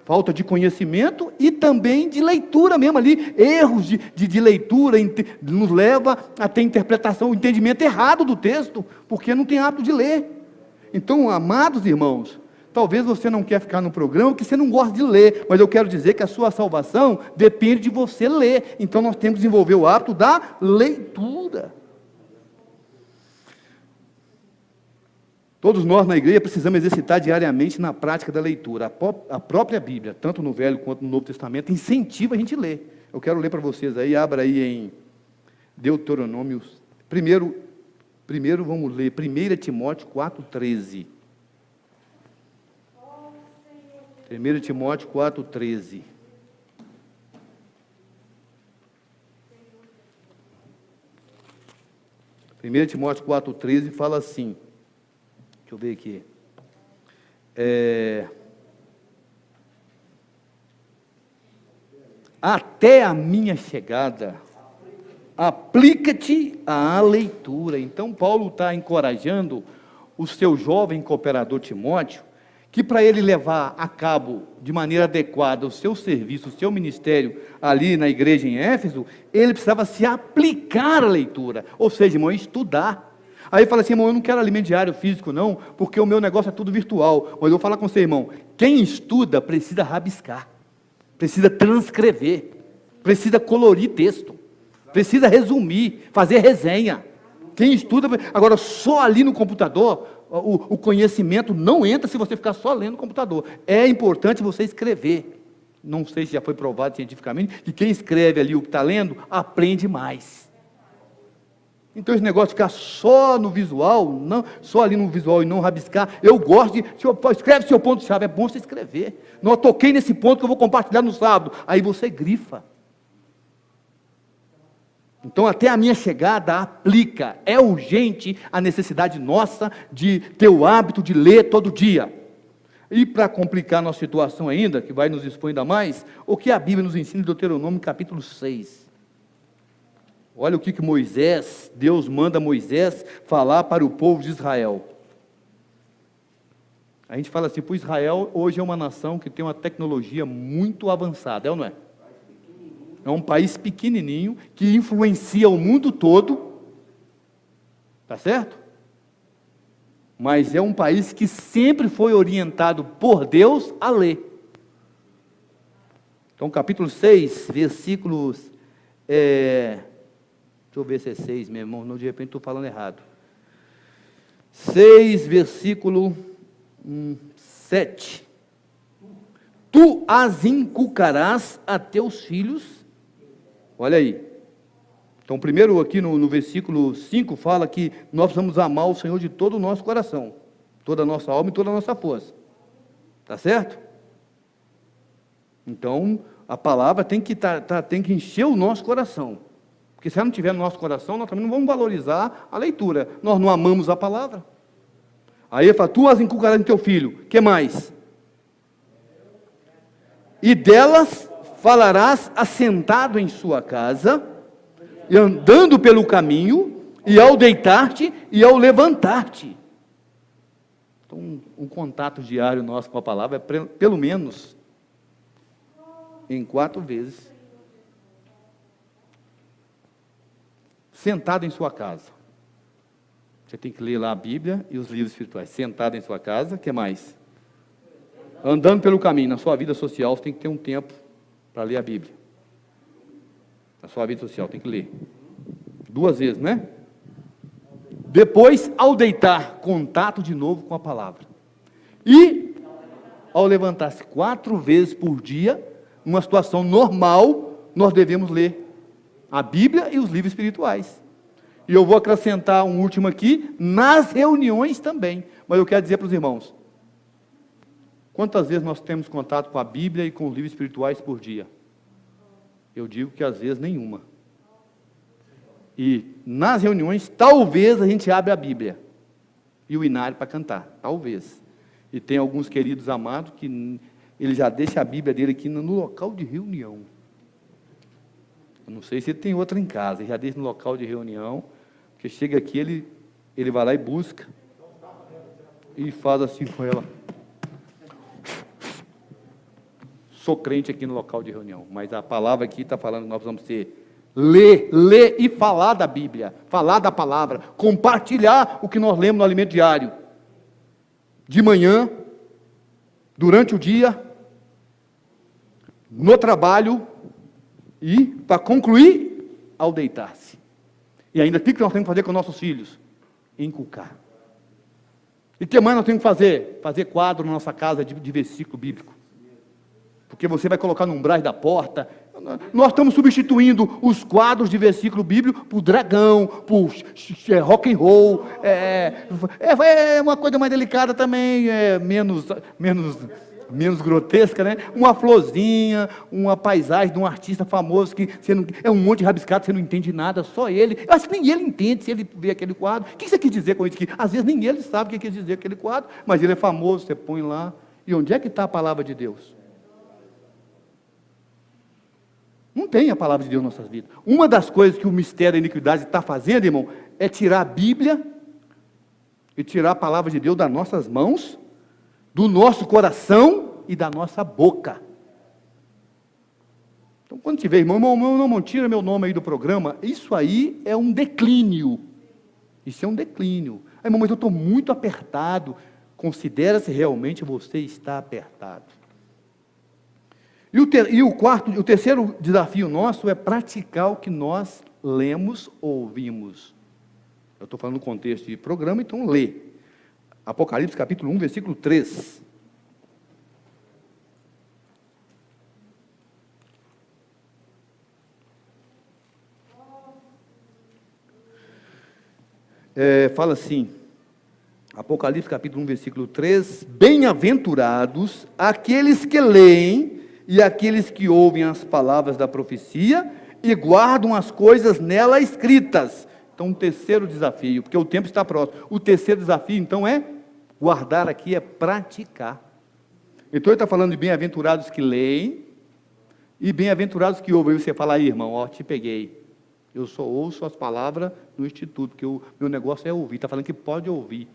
Falta de conhecimento e também de leitura mesmo ali. Erros de leitura nos leva a ter interpretação, o entendimento errado do texto, porque não tem hábito de ler. Então, amados irmãos, talvez você não quer ficar no programa porque você não gosta de ler, mas eu quero dizer que a sua salvação depende de você ler. Então, nós temos que desenvolver o hábito da leitura. Todos nós na igreja precisamos exercitar diariamente na prática da leitura. A própria Bíblia, tanto no Velho quanto no Novo Testamento, incentiva a gente a ler. Eu quero ler para vocês aí, abra aí em Deuteronômio. Primeiro vamos ler 1 Timóteo 4,13. 1 Timóteo 4,13. Timóteo 4,13 fala assim. Deixa eu ver aqui. Até a minha chegada, aplica-te à leitura. Então, Paulo está encorajando o seu jovem cooperador Timóteo, que para ele levar a cabo de maneira adequada o seu serviço, o seu ministério ali na igreja em Éfeso, ele precisava se aplicar à leitura, ou seja, irmão, estudar. Aí fala assim, irmão, eu não quero alimento diário físico não, porque o meu negócio é tudo virtual. Mas eu vou falar com você, irmão, quem estuda precisa rabiscar, precisa transcrever, precisa colorir texto, precisa resumir, fazer resenha. Quem estuda, agora só ali no computador, o conhecimento não entra se você ficar só lendo no computador. É importante você escrever. Não sei se já foi provado cientificamente, que quem escreve ali o que está lendo, aprende mais. Então esse negócio de ficar só no visual, não, só ali no visual e não rabiscar, eu gosto de, escreve seu ponto-chave, é bom você escrever. Não, eu toquei nesse ponto que eu vou compartilhar no sábado, aí você grifa. Então até a minha chegada aplica, é urgente a necessidade nossa de ter o hábito de ler todo dia. E para complicar a nossa situação ainda, que vai nos expor ainda mais, o que a Bíblia nos ensina em Deuteronômio capítulo 6. Olha o que Deus manda Moisés falar para o povo de Israel. A gente fala assim, Israel hoje é uma nação que tem uma tecnologia muito avançada, é ou não é? É um país pequenininho, que influencia o mundo todo, tá certo? Mas é um país que sempre foi orientado por Deus a ler. Então, capítulo 6, versículos... Deixa eu ver se é 6 mesmo, irmão, de repente estou falando errado. 6, versículo 7. Tu as inculcarás a teus filhos. Olha aí. Então, primeiro aqui no versículo 5 fala que nós precisamos amar o Senhor de todo o nosso coração, toda a nossa alma e toda a nossa força. Tá certo? Então, a palavra tem que encher o nosso coração. Porque se ela não estiver no nosso coração, nós também não vamos valorizar a leitura. Nós não amamos a palavra. Aí ele fala, tu as inculcarás no teu filho. O que mais? E delas falarás assentado em sua casa, e andando pelo caminho, e ao deitar-te e ao levantar-te. Então, um contato diário nosso com a palavra é pelo menos em 4 vezes. Sentado em sua casa. Você tem que ler lá a Bíblia e os livros espirituais. Sentado em sua casa, o que mais? Andando pelo caminho, na sua vida social, você tem que ter um tempo para ler a Bíblia. Na sua vida social, tem que ler. 2 vezes, né? Depois, ao deitar, contato de novo com a palavra. E, ao levantar-se 4 vezes por dia, numa situação normal, nós devemos ler a Bíblia e os livros espirituais. E eu vou acrescentar um último aqui, nas reuniões também. Mas eu quero dizer para os irmãos, quantas vezes nós temos contato com a Bíblia e com os livros espirituais por dia? Eu digo que às vezes nenhuma. E nas reuniões, talvez a gente abra a Bíblia e o inário para cantar, talvez. E tem alguns queridos amados que ele já deixa a Bíblia dele aqui no local de reunião. Eu não sei se ele tem outra em casa, ele já deixa no local de reunião, porque chega aqui, ele vai lá e busca, e faz assim com ela. Sou crente aqui no local de reunião, mas a palavra aqui está falando que nós precisamos ler e falar da Bíblia, falar da palavra, compartilhar o que nós lemos no alimento diário, de manhã, durante o dia, no trabalho e, para concluir, ao deitar-se. E ainda o que nós temos que fazer com nossos filhos? Inculcar. E o que mais nós temos que fazer? Fazer quadro na nossa casa de versículo bíblico. Porque você vai colocar no umbrais da porta. Nós estamos substituindo os quadros de versículo bíblico por dragão, por rock and roll. É uma coisa mais delicada também, menos grotesca, né? Uma florzinha, uma paisagem de um artista famoso que você não, é um monte de rabiscado, você não entende nada, só ele. Eu acho que nem ele entende se ele vê aquele quadro. O que você quis dizer com isso? Que às vezes nem ele sabe o que quer dizer aquele quadro, mas ele é famoso, você põe lá. E onde é que está a palavra de Deus? Não tem a palavra de Deus em nossas vidas. Uma das coisas que o mistério da iniquidade está fazendo, irmão, é tirar a Bíblia e tirar a palavra de Deus das nossas mãos, do nosso coração e da nossa boca. Então, quando tiver, irmão, tira meu nome aí do programa, isso aí é um declínio. Isso é um declínio. Irmão, mas eu estou muito apertado. Considera se realmente você está apertado. E o terceiro desafio nosso é praticar o que nós lemos ou ouvimos. Eu estou falando no contexto de programa, então lê. Apocalipse capítulo 1, versículo 3. Fala assim, Apocalipse capítulo 1, versículo 3, bem-aventurados aqueles que leem e aqueles que ouvem as palavras da profecia e guardam as coisas nela escritas. Então, o terceiro desafio, porque o tempo está próximo. O terceiro desafio, então, é guardar aqui, é praticar. Então, ele está falando de bem-aventurados que leem e bem-aventurados que ouvem. Aí você fala, aí, irmão, ó, te peguei. Eu só ouço as palavras no instituto, porque o meu negócio é ouvir. Está falando que pode ouvir.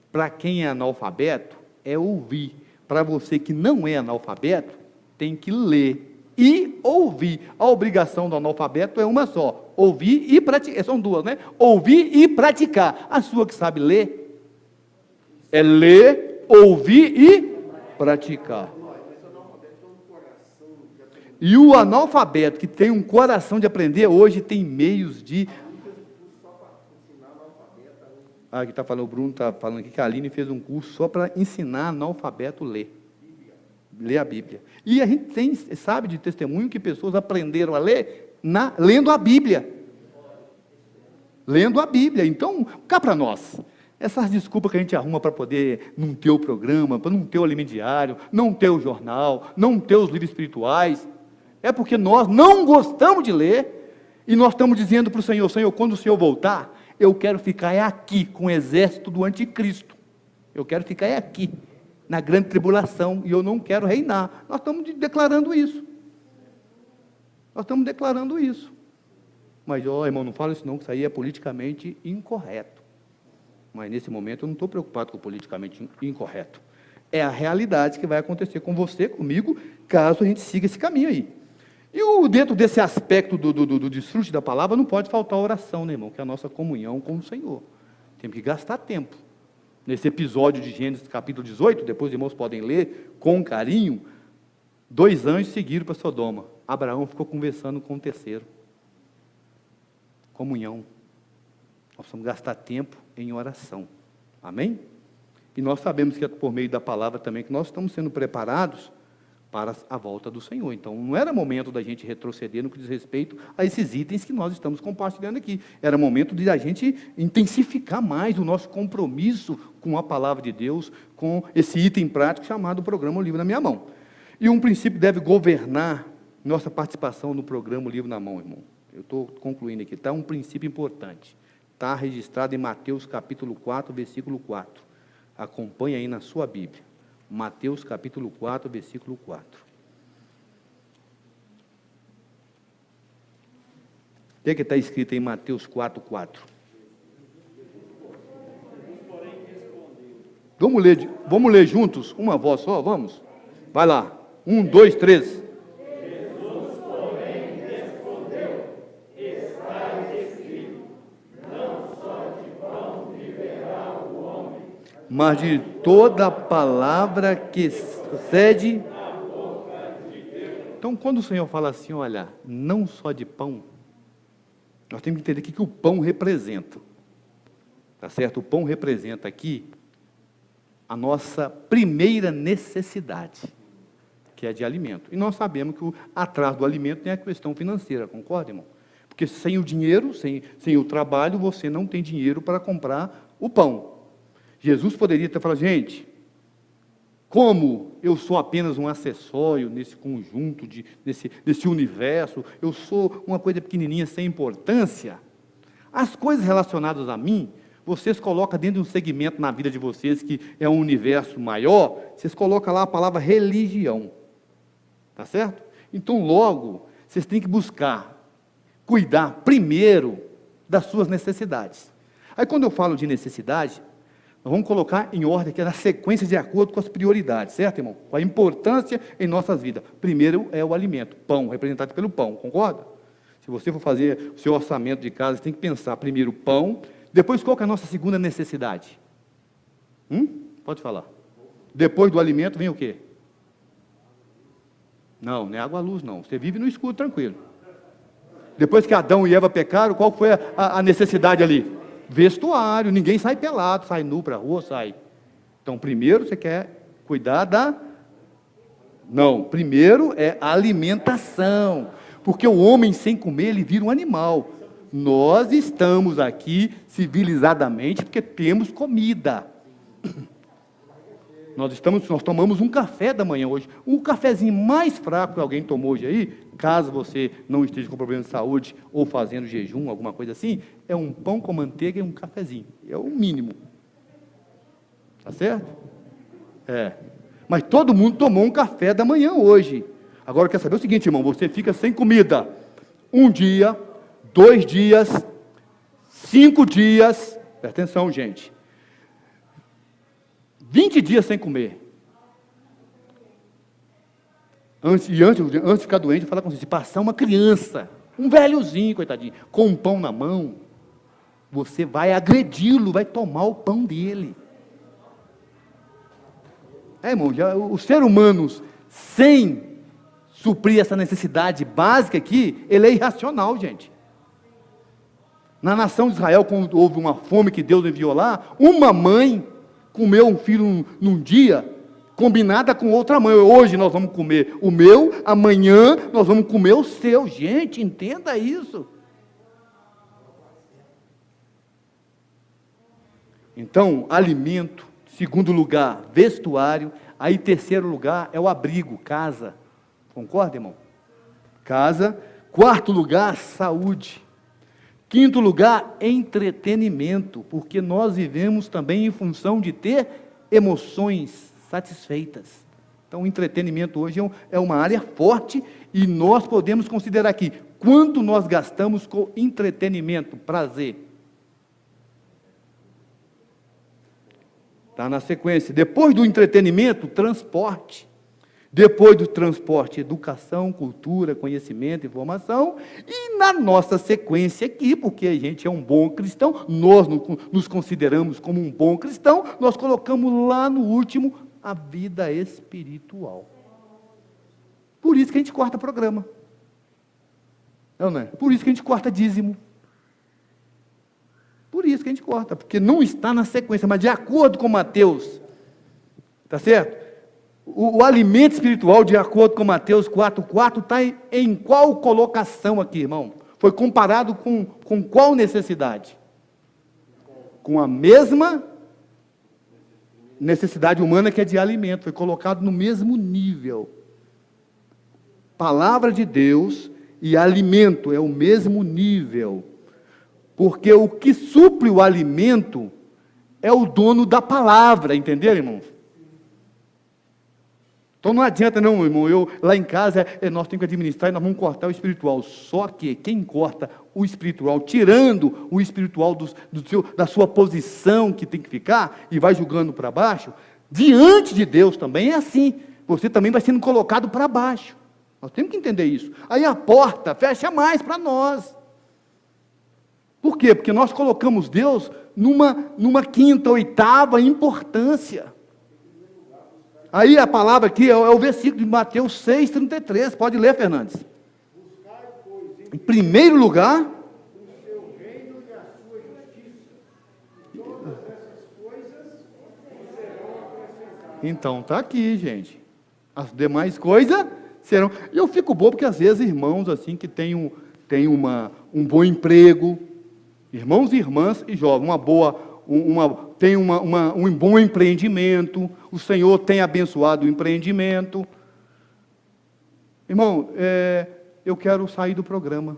Para quem é analfabeto, é ouvir. Para você que não é analfabeto, tem que ler e ouvir. A obrigação do analfabeto é uma só, ouvir e praticar, são duas, né? Ouvir e praticar. A sua que sabe ler, é ler, ouvir e praticar. E o analfabeto que tem um coração de aprender, hoje tem meios de... Aqui está falando, o Bruno está falando aqui que a Aline fez um curso só para ensinar analfabeto a ler a Bíblia. E a gente sabe de testemunho que pessoas aprenderam a ler lendo a Bíblia. Lendo a Bíblia. Então, cá para nós, essas desculpas que a gente arruma para poder não ter o programa, para não ter o alimento diário, não ter o jornal, não ter os livros espirituais, é porque nós não gostamos de ler, e nós estamos dizendo para o Senhor, Senhor, quando o Senhor voltar, eu quero ficar aqui com o exército do anticristo. Eu quero ficar aqui, na grande tribulação, e eu não quero reinar. Nós estamos declarando isso. Nós estamos declarando isso. Mas, irmão, não fala isso não, que isso aí é politicamente incorreto. Mas, nesse momento, eu não estou preocupado com o politicamente incorreto. É a realidade que vai acontecer com você, comigo, caso a gente siga esse caminho aí. E dentro desse aspecto do desfrute da palavra, não pode faltar a oração, né, irmão? Que é a nossa comunhão com o Senhor. Temos que gastar tempo. Nesse episódio de Gênesis capítulo 18, depois os irmãos podem ler com carinho, 2 anjos seguiram para Sodoma. Abraão ficou conversando com o terceiro. Comunhão. Nós precisamos gastar tempo em oração. Amém? E nós sabemos que é por meio da palavra também que nós estamos sendo preparados para a volta do Senhor. Então, não era momento da gente retroceder no que diz respeito a esses itens que nós estamos compartilhando aqui. Era momento de a gente intensificar mais o nosso compromisso com a palavra de Deus, com esse item prático chamado Programa O Livro na Minha Mão. E um princípio deve governar nossa participação no Programa O Livro na Mão, irmão. Eu estou concluindo aqui, está um princípio importante. Está registrado em Mateus capítulo 4, versículo 4. Acompanhe aí na sua Bíblia. Mateus capítulo 4, versículo 4. O que está escrito em Mateus 4, 4? Vamos ler juntos? Uma voz só, vamos? Vai lá. 1, 2, 3. Mas de toda palavra que procede. Então, quando o Senhor fala assim, olha, não só de pão, nós temos que entender o que o pão representa. Tá certo? O pão representa aqui a nossa primeira necessidade, que é de alimento. E nós sabemos que atrás do alimento tem a questão financeira, concorda, irmão? Porque sem o dinheiro, sem o trabalho, você não tem dinheiro para comprar o pão. Jesus poderia ter falado, gente, como eu sou apenas um acessório nesse conjunto, desse universo, eu sou uma coisa pequenininha, sem importância, as coisas relacionadas a mim, vocês colocam dentro de um segmento na vida de vocês, que é um universo maior, vocês colocam lá a palavra religião, tá certo? Então, logo, vocês têm que buscar, cuidar primeiro das suas necessidades. Aí, quando eu falo de necessidade, nós vamos colocar em ordem aqui, na sequência de acordo com as prioridades, certo, irmão? Com a importância em nossas vidas. Primeiro é o alimento, pão, representado pelo pão, concorda? Se você for fazer o seu orçamento de casa, você tem que pensar primeiro pão, depois qual que é a nossa segunda necessidade? Pode falar. Depois do alimento vem o quê? Não é água-luz, não. Você vive no escuro, tranquilo. Depois que Adão e Eva pecaram, qual foi a necessidade ali? Vestuário, ninguém sai pelado, sai nu para a rua, sai. Então, primeiro você quer cuidar Não, primeiro é a alimentação, porque o homem sem comer, ele vira um animal. Nós estamos aqui civilizadamente porque temos comida. Nós tomamos um café da manhã hoje, um cafezinho mais fraco que alguém tomou hoje aí, caso você não esteja com problema de saúde ou fazendo jejum, alguma coisa assim, é um pão com manteiga e um cafezinho, é o mínimo. Tá certo? Mas todo mundo tomou um café da manhã hoje. Agora quer saber o seguinte, irmão, você fica sem comida 1 dia, 2 dias, 5 dias, presta atenção, gente, 20 dias sem comer. Antes de ficar doente, eu falava com você, se passar uma criança, um velhozinho, coitadinho, com um pão na mão, você vai agredi-lo, vai tomar o pão dele. Irmão, o ser humano, sem suprir essa necessidade básica aqui, ele é irracional, gente. Na nação de Israel, quando houve uma fome que Deus enviou lá, uma mãe comeu um filho num dia, combinada com outra mãe. Hoje nós vamos comer o meu, amanhã nós vamos comer o seu. Gente, entenda isso. Então, alimento. Segundo lugar, vestuário. Aí, terceiro lugar, é o abrigo, casa. Concorda, irmão? Casa. Quarto lugar, saúde. Quinto lugar, entretenimento, porque nós vivemos também em função de ter emoções satisfeitas. Então, o entretenimento hoje é uma área forte e nós podemos considerar aqui, quanto nós gastamos com entretenimento, prazer. Está na sequência. Depois do entretenimento, transporte. Depois do transporte, educação, cultura, conhecimento, informação. E na nossa sequência aqui, porque a gente é um bom cristão, nós nos consideramos como um bom cristão, nós colocamos lá no último a vida espiritual. Por isso que a gente corta programa. Não é? Por isso que a gente corta dízimo. Por isso que a gente corta, porque não está na sequência, mas de acordo com Mateus, tá certo? O alimento espiritual, de acordo com Mateus 4,4, está em qual colocação aqui, irmão? Foi comparado com qual necessidade? Com a mesma necessidade humana, que é de alimento. Foi colocado no mesmo nível. Palavra de Deus e alimento é o mesmo nível. Porque o que supre o alimento é o dono da palavra, entenderam, irmãos? Então não adianta não, irmão, lá em casa, nós temos que administrar e nós vamos cortar o espiritual. Só que quem corta o espiritual, tirando o espiritual da sua posição que tem que ficar, e vai julgando para baixo, diante de Deus também é assim. Você também vai sendo colocado para baixo. Nós temos que entender isso. Aí a porta fecha mais para nós. Por quê? Porque nós colocamos Deus numa quinta, oitava importância. Aí a palavra aqui é o versículo de Mateus 6,33. Pode ler, Fernandes. Em primeiro lugar, o seu reino e a sua justiça. Todas essas coisas serão acrescentadas. Então, está aqui, gente. As demais coisas serão. E eu fico bobo porque às vezes irmãos assim que têm um bom emprego, irmãos e irmãs e jovens, tem um bom empreendimento, o Senhor tem abençoado o empreendimento. Irmão, eu quero sair do programa.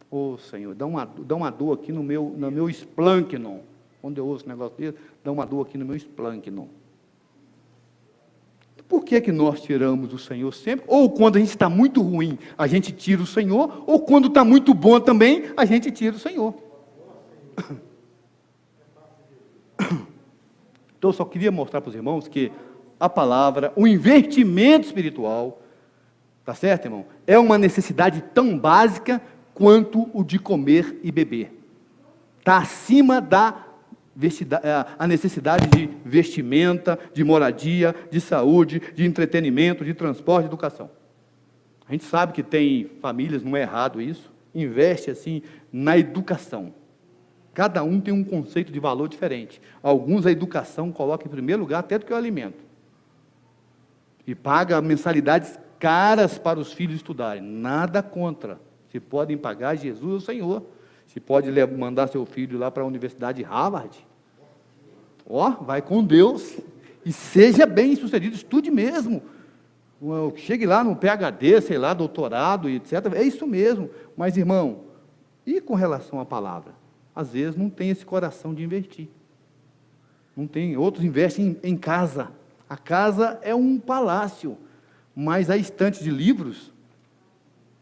Ô Senhor, dá uma dor aqui no meu esplâncnon. Quando eu ouço um negócio desse, dá uma dor aqui no meu esplâncnon. Por que nós tiramos o Senhor sempre? Ou quando a gente está muito ruim, a gente tira o Senhor, ou quando está muito bom também, a gente tira o Senhor. Então eu só queria mostrar para os irmãos que a palavra, o investimento espiritual, tá certo, irmão? É uma necessidade tão básica quanto o de comer e beber. Está acima a necessidade de vestimenta, de moradia, de saúde, de entretenimento, de transporte, de educação. A gente sabe que tem famílias, não é errado isso, investe assim na educação. Cada um tem um conceito de valor diferente. Alguns a educação coloca em primeiro lugar até do que o alimento. E paga mensalidades caras para os filhos estudarem. Nada contra. Se podem pagar, Jesus é o Senhor. Se pode mandar seu filho lá para a Universidade de Harvard. Vai com Deus. E seja bem sucedido, estude mesmo. Chegue lá no PhD, sei lá, doutorado, etc. É isso mesmo. Mas, irmão, e com relação à palavra? Às vezes não tem esse coração de investir. Não tem. Outros investem em casa. A casa é um palácio, mas a estante de livros,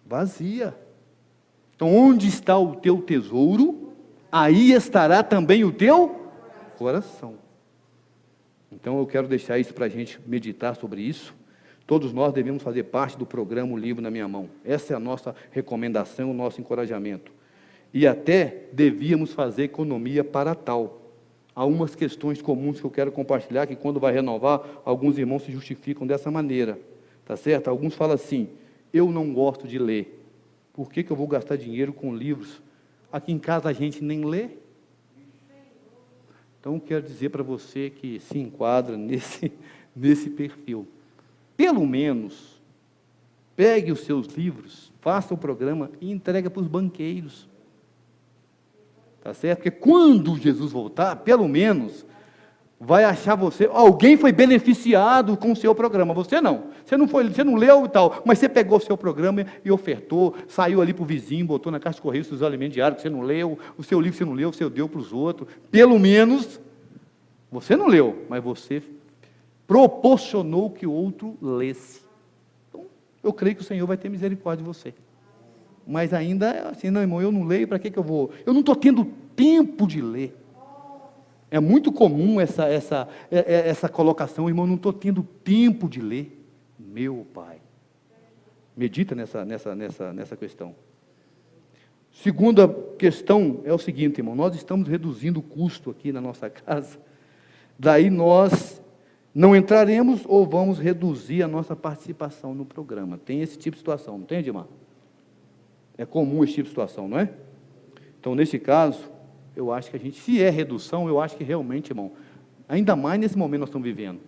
vazia. Então, onde está o teu tesouro, aí estará também o teu coração. Então, eu quero deixar isso para a gente meditar sobre isso. Todos nós devemos fazer parte do programa O Livro na Minha Mão. Essa é a nossa recomendação, o nosso encorajamento. E até devíamos fazer economia para tal. Há umas questões comuns que eu quero compartilhar, que quando vai renovar, alguns irmãos se justificam dessa maneira. Tá certo? Alguns falam assim, eu não gosto de ler. Por que eu vou gastar dinheiro com livros? Aqui em casa a gente nem lê. Então, quero dizer para você que se enquadra nesse perfil. Pelo menos, pegue os seus livros, faça o programa e entregue para os banqueiros. Tá certo? Porque quando Jesus voltar, pelo menos, vai achar alguém foi beneficiado com o seu programa. Você não. Você não leu e tal, mas você pegou o seu programa e ofertou, saiu ali para o vizinho, botou na caixa de correio os alimentos diários que você não leu, o seu livro você não leu, você deu para os outros. Pelo menos, você não leu, mas você proporcionou que o outro lesse. Então, eu creio que o Senhor vai ter misericórdia de você. Mas ainda é assim, não, irmão, eu não leio, para que eu vou? Eu não estou tendo tempo de ler. É muito comum essa colocação, irmão, eu não estou tendo tempo de ler. meu Pai. Medita nessa questão. Segunda questão é o seguinte, irmão, nós estamos reduzindo o custo aqui na nossa casa, daí nós não entraremos ou vamos reduzir a nossa participação no programa. Tem esse tipo de situação, não tem, Edmar? É comum esse tipo de situação, não é? Então, nesse caso, eu acho que a gente, se é redução, eu acho que realmente, irmão, ainda mais nesse momento nós estamos vivendo,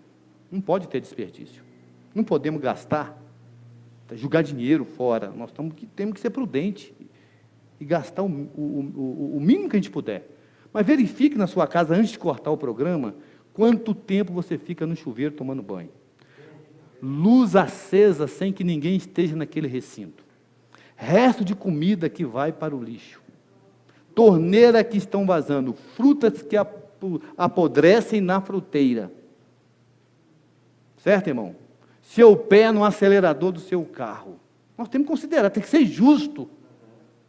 não pode ter desperdício. Não podemos gastar, jogar dinheiro fora. Nós temos que ser prudentes e gastar o mínimo que a gente puder. Mas verifique na sua casa, antes de cortar o programa, quanto tempo você fica no chuveiro tomando banho. Luz acesa sem que ninguém esteja naquele recinto. Resto de comida que vai para o lixo. Torneira que estão vazando. Frutas que apodrecem na fruteira. Certo, irmão? Seu pé no acelerador do seu carro. Nós temos que considerar, tem que ser justo.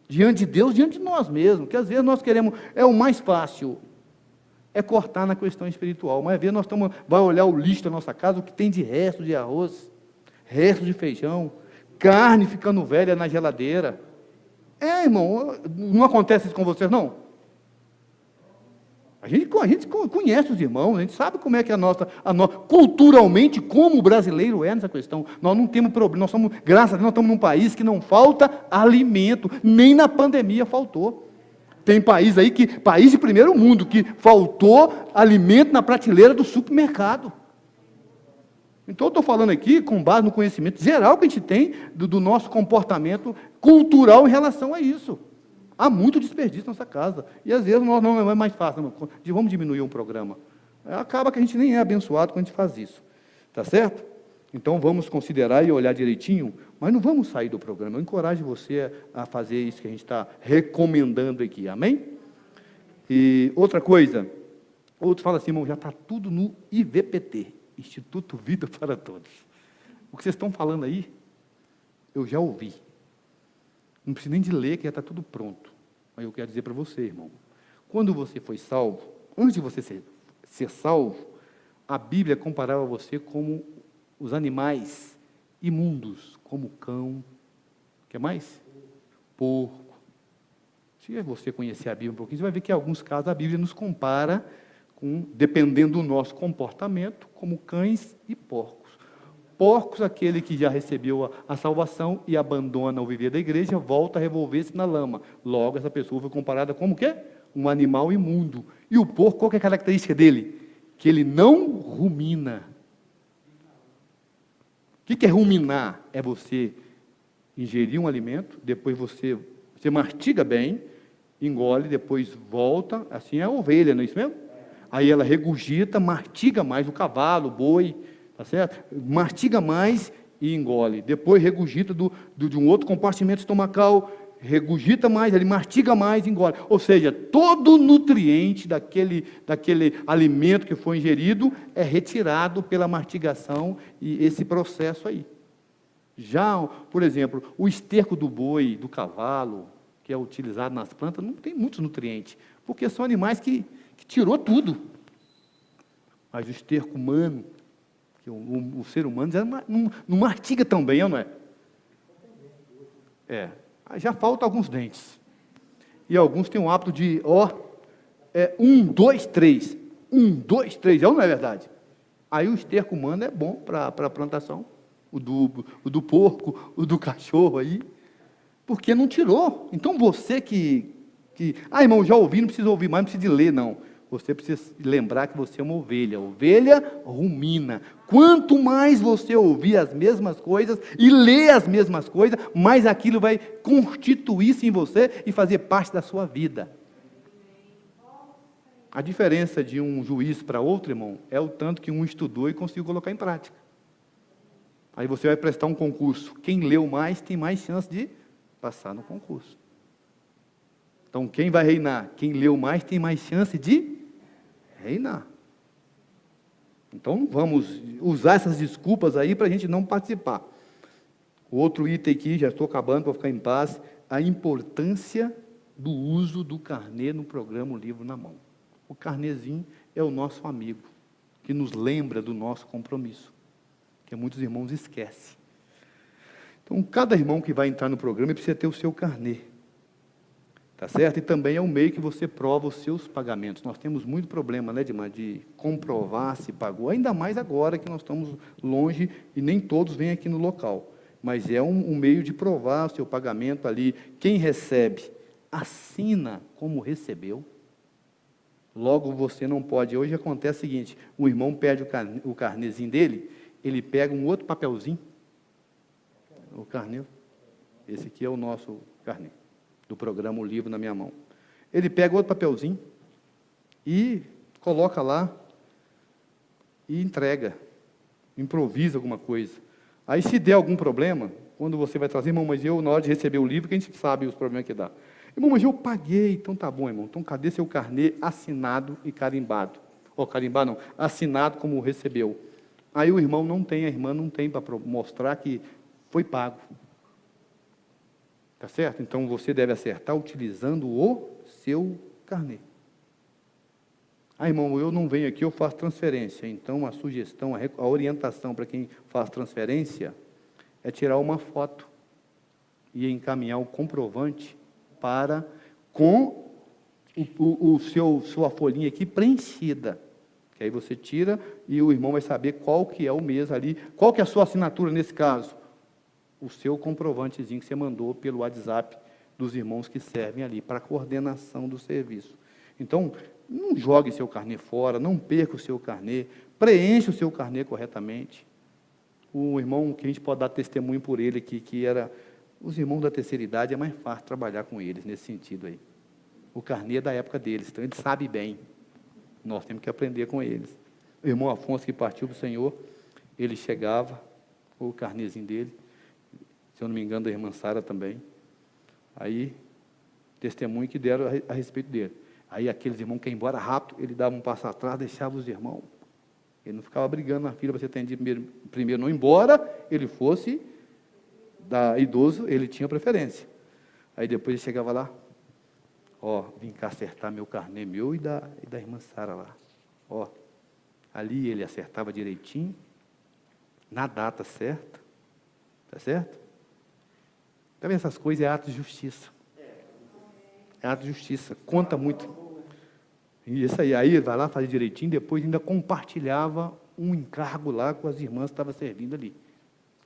Diante de Deus, diante de nós mesmos. Que às vezes nós queremos, é o mais fácil. É cortar na questão espiritual. Mas às vezes nós vai olhar o lixo da nossa casa, o que tem de resto de arroz, resto de feijão, carne ficando velha na geladeira. Irmão, não acontece isso com vocês, não? A gente conhece os irmãos, a gente sabe como é que culturalmente, como o brasileiro é nessa questão. Nós não temos problema, nós somos, graças a Deus, nós estamos num país que não falta alimento, nem na pandemia faltou. Tem país aí, país de primeiro mundo, que faltou alimento na prateleira do supermercado. Então, eu estou falando aqui com base no conhecimento geral que a gente tem do nosso comportamento cultural em relação a isso. Há muito desperdício na nossa casa. E às vezes nós não é mais fácil. Vamos diminuir um programa. Acaba que a gente nem é abençoado quando a gente faz isso. Tá certo? Então vamos considerar e olhar direitinho, mas não vamos sair do programa. Eu encorajo você a fazer isso que a gente está recomendando aqui. Amém? E outra coisa, outros falam assim, irmão, já está tudo no IVPT, Instituto Vida para Todos. O que vocês estão falando aí, eu já ouvi. Não precisa nem de ler, que já está tudo pronto. Mas eu quero dizer para você, irmão, quando você foi salvo, antes de você ser salvo, a Bíblia comparava você como os animais imundos, como cão, o que mais? Porco. Se você conhecer a Bíblia um pouquinho, você vai ver que em alguns casos a Bíblia nos compara com, dependendo do nosso comportamento, como cães e porcos. Porcos, aquele que já recebeu a salvação e abandona o viver da igreja, volta a revolver-se na lama. Logo, essa pessoa foi comparada como o quê? Um animal imundo. E o porco, qual que é a característica dele? Que ele não rumina. O que é ruminar? É você ingerir um alimento, depois você mastiga bem, engole, depois volta, assim é a ovelha, não é isso mesmo? Aí ela regurgita, mastiga mais o cavalo, o boi, tá certo? Mastiga mais e engole. Depois regurgita de um outro compartimento estomacal, regurgita mais, ele mastiga mais e engole. Ou seja, todo nutriente daquele alimento que foi ingerido é retirado pela mastigação e esse processo aí. Já, por exemplo, o esterco do boi, do cavalo, que é utilizado nas plantas, não tem muitos nutrientes, porque são animais que tirou tudo. Mas o esterco humano, que o ser humano não mastiga tão bem, não é? Já faltam alguns dentes. E alguns têm o hábito de, 1, 2, 3. 1, 2, 3, não é verdade? Aí o esterco humano é bom para a plantação. O do porco, o do cachorro aí. Porque não tirou. Então você irmão, já ouvi, não precisa ouvir mais, não precisa de ler, não. Você precisa lembrar que você é uma ovelha. Ovelha rumina. Quanto mais você ouvir as mesmas coisas e ler as mesmas coisas, mais aquilo vai constituir-se em você e fazer parte da sua vida. A diferença de um juiz para outro, irmão, é o tanto que um estudou e conseguiu colocar em prática. Aí você vai prestar um concurso. Quem leu mais tem mais chance de passar no concurso. Então, quem vai reinar? Quem leu mais tem mais chance de reinar. Então, não vamos usar essas desculpas aí para a gente não participar. O outro item aqui, já estou acabando para ficar em paz, a importância do uso do carnê no programa O Livro na Mão. O carnezinho é o nosso amigo, que nos lembra do nosso compromisso. porque muitos irmãos esquecem. Então, cada irmão que vai entrar no programa precisa ter o seu carnê. Tá certo? E também é o meio que você prova os seus pagamentos. Nós temos muito problema, né, Edmar, de comprovar se pagou, ainda mais agora que nós estamos longe e nem todos vêm aqui no local. Mas é um meio de provar o seu pagamento ali. Quem recebe, assina como recebeu. Logo, você não pode. Hoje acontece o seguinte, o irmão perde o carnezinho dele, ele pega um outro papelzinho, o carnê, esse aqui é o nosso carnê, do programa O Livro na Minha Mão. Ele pega outro papelzinho e coloca lá e entrega, improvisa alguma coisa. Aí, se der algum problema, quando você vai trazer, irmão, mas eu, na hora de receber o livro, que a gente sabe os problemas que dá. Irmão, mas eu paguei, então tá bom, irmão. Então, cadê seu carnê assinado e carimbado? Ou carimbado não, assinado como recebeu. Aí o irmão não tem, a irmã não tem para mostrar que foi pago. Tá certo? Então, você deve acertar utilizando o seu carnê. Ah, irmão, eu não venho aqui, eu faço transferência. Então, a sugestão, a orientação para quem faz transferência é tirar uma foto e encaminhar o comprovante com sua folhinha aqui preenchida. Que aí você tira e o irmão vai saber qual que é o mês ali, qual que é a sua assinatura nesse caso. O seu comprovantezinho que você mandou pelo WhatsApp dos irmãos que servem ali, para a coordenação do serviço. Então, não jogue seu carnê fora, não perca o seu carnê, preencha o seu carnê corretamente. O irmão que a gente pode dar testemunho por ele aqui, que era os irmãos da terceira idade, é mais fácil trabalhar com eles nesse sentido aí. O carnê é da época deles, então ele sabe bem. Nós temos que aprender com eles. O irmão Afonso, que partiu para o Senhor, ele chegava, o carnezinho dele, se eu não me engano, da irmã Sara também. Aí, testemunho que deram a respeito dele. Aí, aqueles irmãos que iam embora rápido, ele dava um passo atrás, deixava os irmãos. Ele não ficava brigando na fila para ser atendido primeiro, não. Embora ele fosse idoso, ele tinha preferência. Aí, depois ele chegava lá, vim cá acertar meu carnê meu e da irmã Sara lá. Ali ele acertava direitinho, na data certa, tá certo? Tá vendo essas coisas? É ato de justiça. É ato de justiça, conta muito. E isso aí ele vai lá, fazia direitinho, depois ainda compartilhava um encargo lá com as irmãs que estavam servindo ali.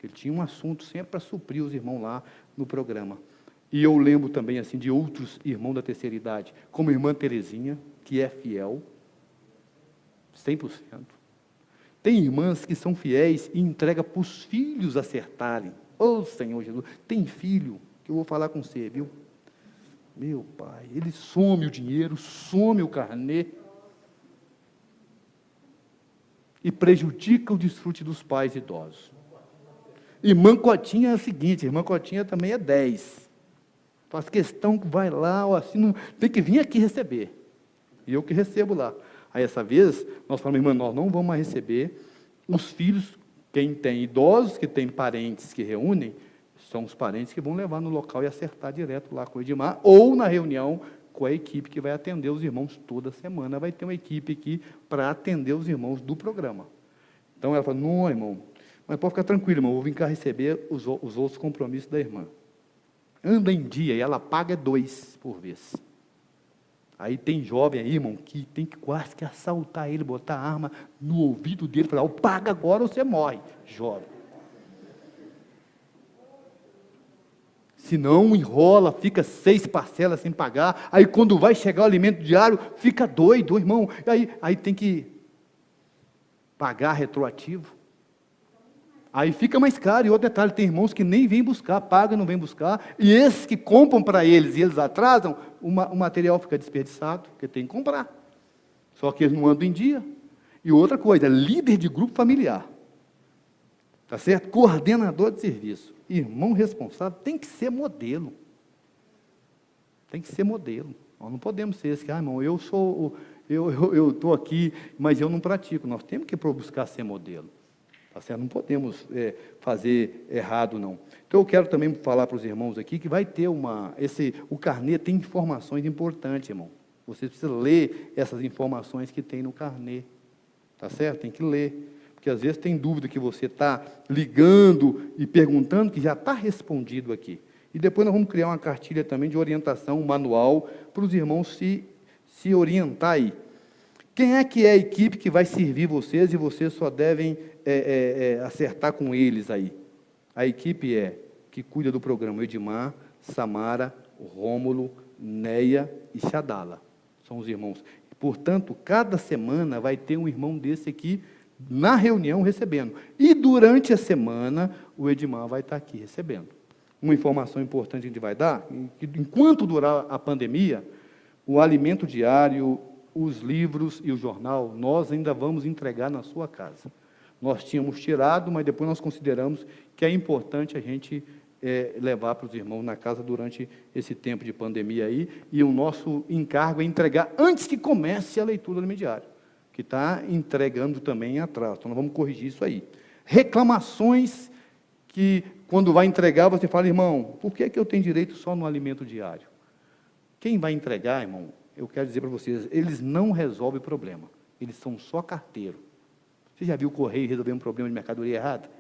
Ele tinha um assunto sempre para suprir os irmãos lá no programa. E eu lembro também assim de outros irmãos da terceira idade, como a irmã Terezinha, que é fiel, 100%. Tem irmãs que são fiéis e entregam para os filhos acertarem. Senhor Jesus, tem filho, que eu vou falar com você, viu? Meu pai, ele some o dinheiro, some o carnê e prejudica o desfrute dos pais idosos. Irmã Cotinha é a seguinte, irmã Cotinha também é 10. Faz questão que vai lá, assim, não, tem que vir aqui receber. E eu que recebo lá. Aí, essa vez, nós falamos, irmã, nós não vamos mais receber os filhos, quem tem idosos, que tem parentes que reúnem, são os parentes que vão levar no local e acertar direto lá com o Edmar, ou na reunião com a equipe que vai atender os irmãos toda semana. Vai ter uma equipe aqui para atender os irmãos do programa. Então, ela fala, não, irmão, mas pode ficar tranquilo, irmão, eu vou vir cá receber os outros compromissos da irmã. Anda em dia, e ela paga 2 por vez. Aí tem jovem aí, irmão, que tem que quase que assaltar ele, botar a arma no ouvido dele, falar, paga agora ou você morre, jovem. Se não, enrola, fica 6 parcelas sem pagar, aí quando vai chegar o alimento diário, fica doido, irmão, aí tem que pagar retroativo. Aí fica mais caro, e outro detalhe, tem irmãos que nem vêm buscar, pagam, não vêm buscar, e esses que compram para eles e eles atrasam, o material fica desperdiçado, porque tem que comprar. Só que eles não andam em dia. E outra coisa, líder de grupo familiar, tá certo? Coordenador de serviço, irmão responsável, tem que ser modelo. Tem que ser modelo. Nós não podemos ser esse que, irmão, eu estou aqui, mas eu não pratico. Nós temos que buscar ser modelo. Tá certo? Não podemos fazer errado, não. Então, eu quero também falar para os irmãos aqui que vai ter o carnê tem informações importantes, irmão. Você precisa ler essas informações que tem no carnê. Tá certo? Tem que ler. Porque porque às vezes tem dúvida que você está ligando e perguntando, que já está respondido aqui. E depois nós vamos criar uma cartilha também de orientação, um manual, para os irmãos se orientar aí. Quem é que é a equipe que vai servir vocês e vocês só devem acertar com eles aí? A equipe que cuida do programa: Edmar, Samara, Rômulo, Neia e Shadala. São os irmãos. Portanto, cada semana vai ter um irmão desse aqui na reunião recebendo. E durante a semana, o Edmar vai estar aqui recebendo. Uma informação importante que a gente vai dar, que enquanto durar a pandemia, o alimento diário, os livros e o jornal, nós ainda vamos entregar na sua casa. Nós tínhamos tirado, mas depois nós consideramos que é importante a gente levar para os irmãos na casa durante esse tempo de pandemia aí, e o nosso encargo é entregar antes que comece a leitura do alimento diário, que está entregando também em atraso. Então, nós vamos corrigir isso aí. Reclamações que, quando vai entregar, você fala: irmão, por que eu tenho direito só no alimento diário? Quem vai entregar, irmão, eu quero dizer para vocês, eles não resolvem o problema, eles são só carteiro. Você já viu o correio resolver um problema de mercadoria errada?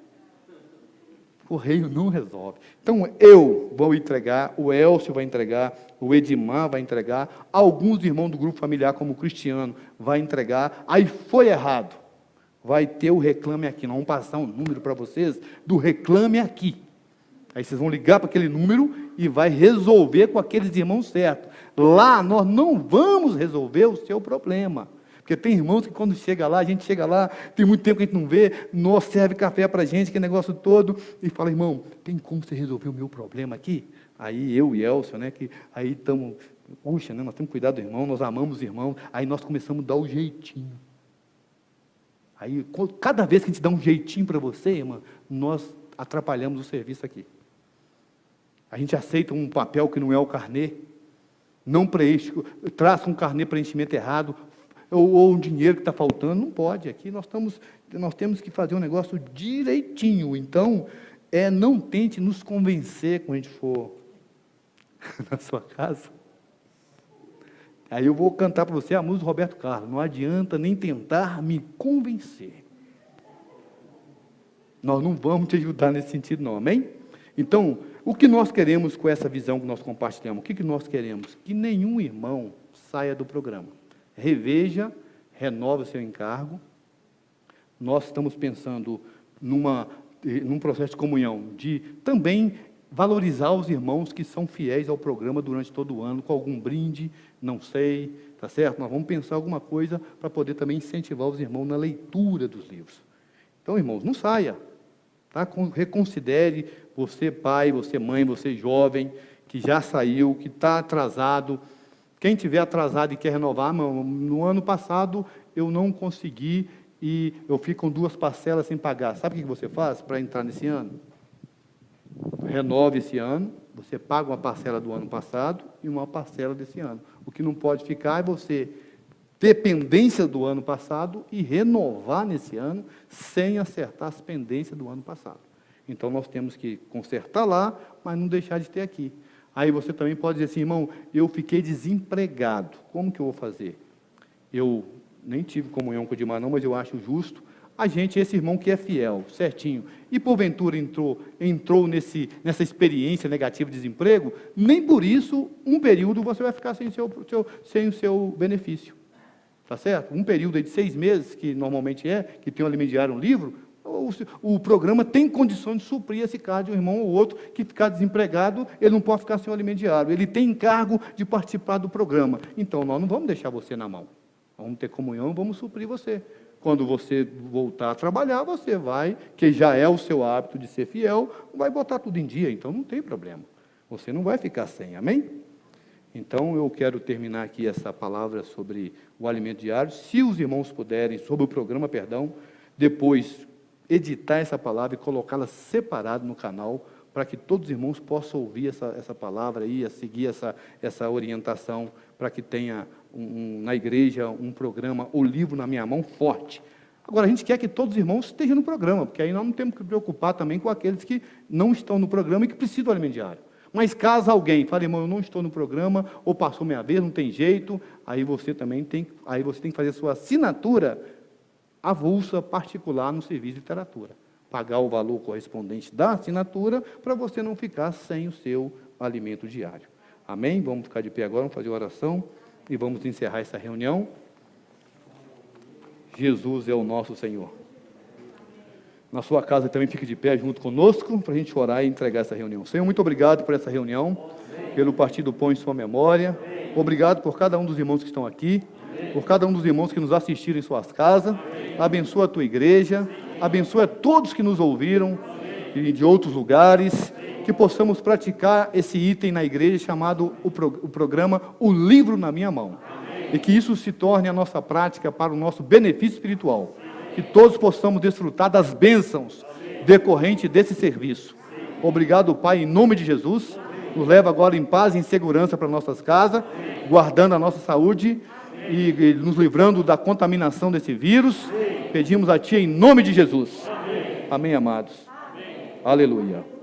O correio não resolve. Então, eu vou entregar, o Elcio vai entregar, o Edmar vai entregar, alguns irmãos do grupo familiar, como o Cristiano, vai entregar. Aí foi errado, vai ter o Reclame Aqui. Nós vamos passar um número para vocês do Reclame Aqui. Aí vocês vão ligar para aquele número e vai resolver com aqueles irmãos certos. Lá, nós não vamos resolver o seu problema. Porque tem irmãos que quando chega lá, a gente chega lá, tem muito tempo que a gente não vê, nós serve café para a gente, que negócio todo, e fala: irmão, tem como você resolver o meu problema aqui? Aí eu e Elcio, né, que aí estamos, puxa, né, nós temos que cuidar do irmão, nós amamos os irmãos, aí nós começamos a dar o jeitinho. Aí, cada vez que a gente dá um jeitinho para você, irmã, nós atrapalhamos o serviço aqui. A gente aceita um papel que não é o carnê, não preenche, traça um carnê preenchimento errado, ou um dinheiro que está faltando, não pode. Aqui nós temos que fazer um negócio direitinho. Então, não tente nos convencer quando a gente for na sua casa. Aí eu vou cantar para você a música do Roberto Carlos: não adianta nem tentar me convencer. Nós não vamos te ajudar nesse sentido, não, amém? Então, o que nós queremos com essa visão que nós compartilhamos? O que nós queremos? Que nenhum irmão saia do programa. Reveja, renova o seu encargo. Nós estamos pensando num processo de comunhão, de também valorizar os irmãos que são fiéis ao programa durante todo o ano, com algum brinde, não sei, tá certo? Nós vamos pensar alguma coisa para poder também incentivar os irmãos na leitura dos livros. Então, irmãos, não saia, tá? Reconsidere, você pai, você mãe, você jovem, que já saiu, que está atrasado. Quem tiver atrasado e quer renovar: no ano passado eu não consegui e eu fico com 2 parcelas sem pagar. Sabe o que você faz para entrar nesse ano? Renove esse ano, você paga uma parcela do ano passado e uma parcela desse ano. O que não pode ficar é você ter pendência do ano passado e renovar nesse ano sem acertar as pendências do ano passado. Então, nós temos que consertar lá, mas não deixar de ter aqui. Aí você também pode dizer assim: irmão, eu fiquei desempregado, como que eu vou fazer? Eu nem tive comunhão com o Edmar não, mas eu acho justo esse irmão que é fiel, certinho, e porventura entrou nessa experiência negativa de desemprego, nem por isso, um período você vai ficar sem o seu benefício. Tá certo? Um período aí de 6 meses, que normalmente que tem um alimento diário, um livro, o programa tem condições de suprir esse caso de um irmão ou outro que ficar desempregado, ele não pode ficar sem o alimento diário, ele tem encargo de participar do programa. Então, nós não vamos deixar você na mão. Vamos ter comunhão, vamos suprir você. Quando você voltar a trabalhar, você vai, que já é o seu hábito de ser fiel, vai botar tudo em dia, então não tem problema. Você não vai ficar sem, amém? Então, eu quero terminar aqui essa palavra sobre o alimento diário. Se os irmãos puderem, sobre o programa, depois editar essa palavra e colocá-la separada no canal, para que todos os irmãos possam ouvir essa palavra aí, a seguir essa orientação, para que tenha na igreja um programa, o livro na minha mão, forte. Agora, a gente quer que todos os irmãos estejam no programa, porque aí nós não temos que preocupar também com aqueles que não estão no programa e que precisam do alimento diário. Mas caso alguém fale: irmão, eu não estou no programa, ou passou minha vez, não tem jeito, aí você tem que fazer a sua assinatura avulsa, particular, no serviço de literatura. Pagar o valor correspondente da assinatura, para você não ficar sem o seu alimento diário. Amém? Vamos ficar de pé agora, vamos fazer oração e vamos encerrar essa reunião. Jesus é o nosso Senhor. Na sua casa também fique de pé junto conosco, para a gente orar e entregar essa reunião. Senhor, muito obrigado por essa reunião, pelo partir do pão em sua memória. Obrigado por cada um dos irmãos que estão aqui, por cada um dos irmãos que nos assistiram em suas casas. Abençoa a tua igreja, abençoa todos que nos ouviram e de outros lugares, que possamos praticar esse item na igreja chamado o programa O Livro na Minha Mão. E que isso se torne a nossa prática para o nosso benefício espiritual. Que todos possamos desfrutar das bênçãos decorrentes desse serviço. Obrigado, Pai, em nome de Jesus. Nos leva agora em paz e em segurança para nossas casas, guardando a nossa saúde e nos livrando da contaminação desse vírus. Pedimos a Ti em nome de Jesus. Amém, amados. Aleluia.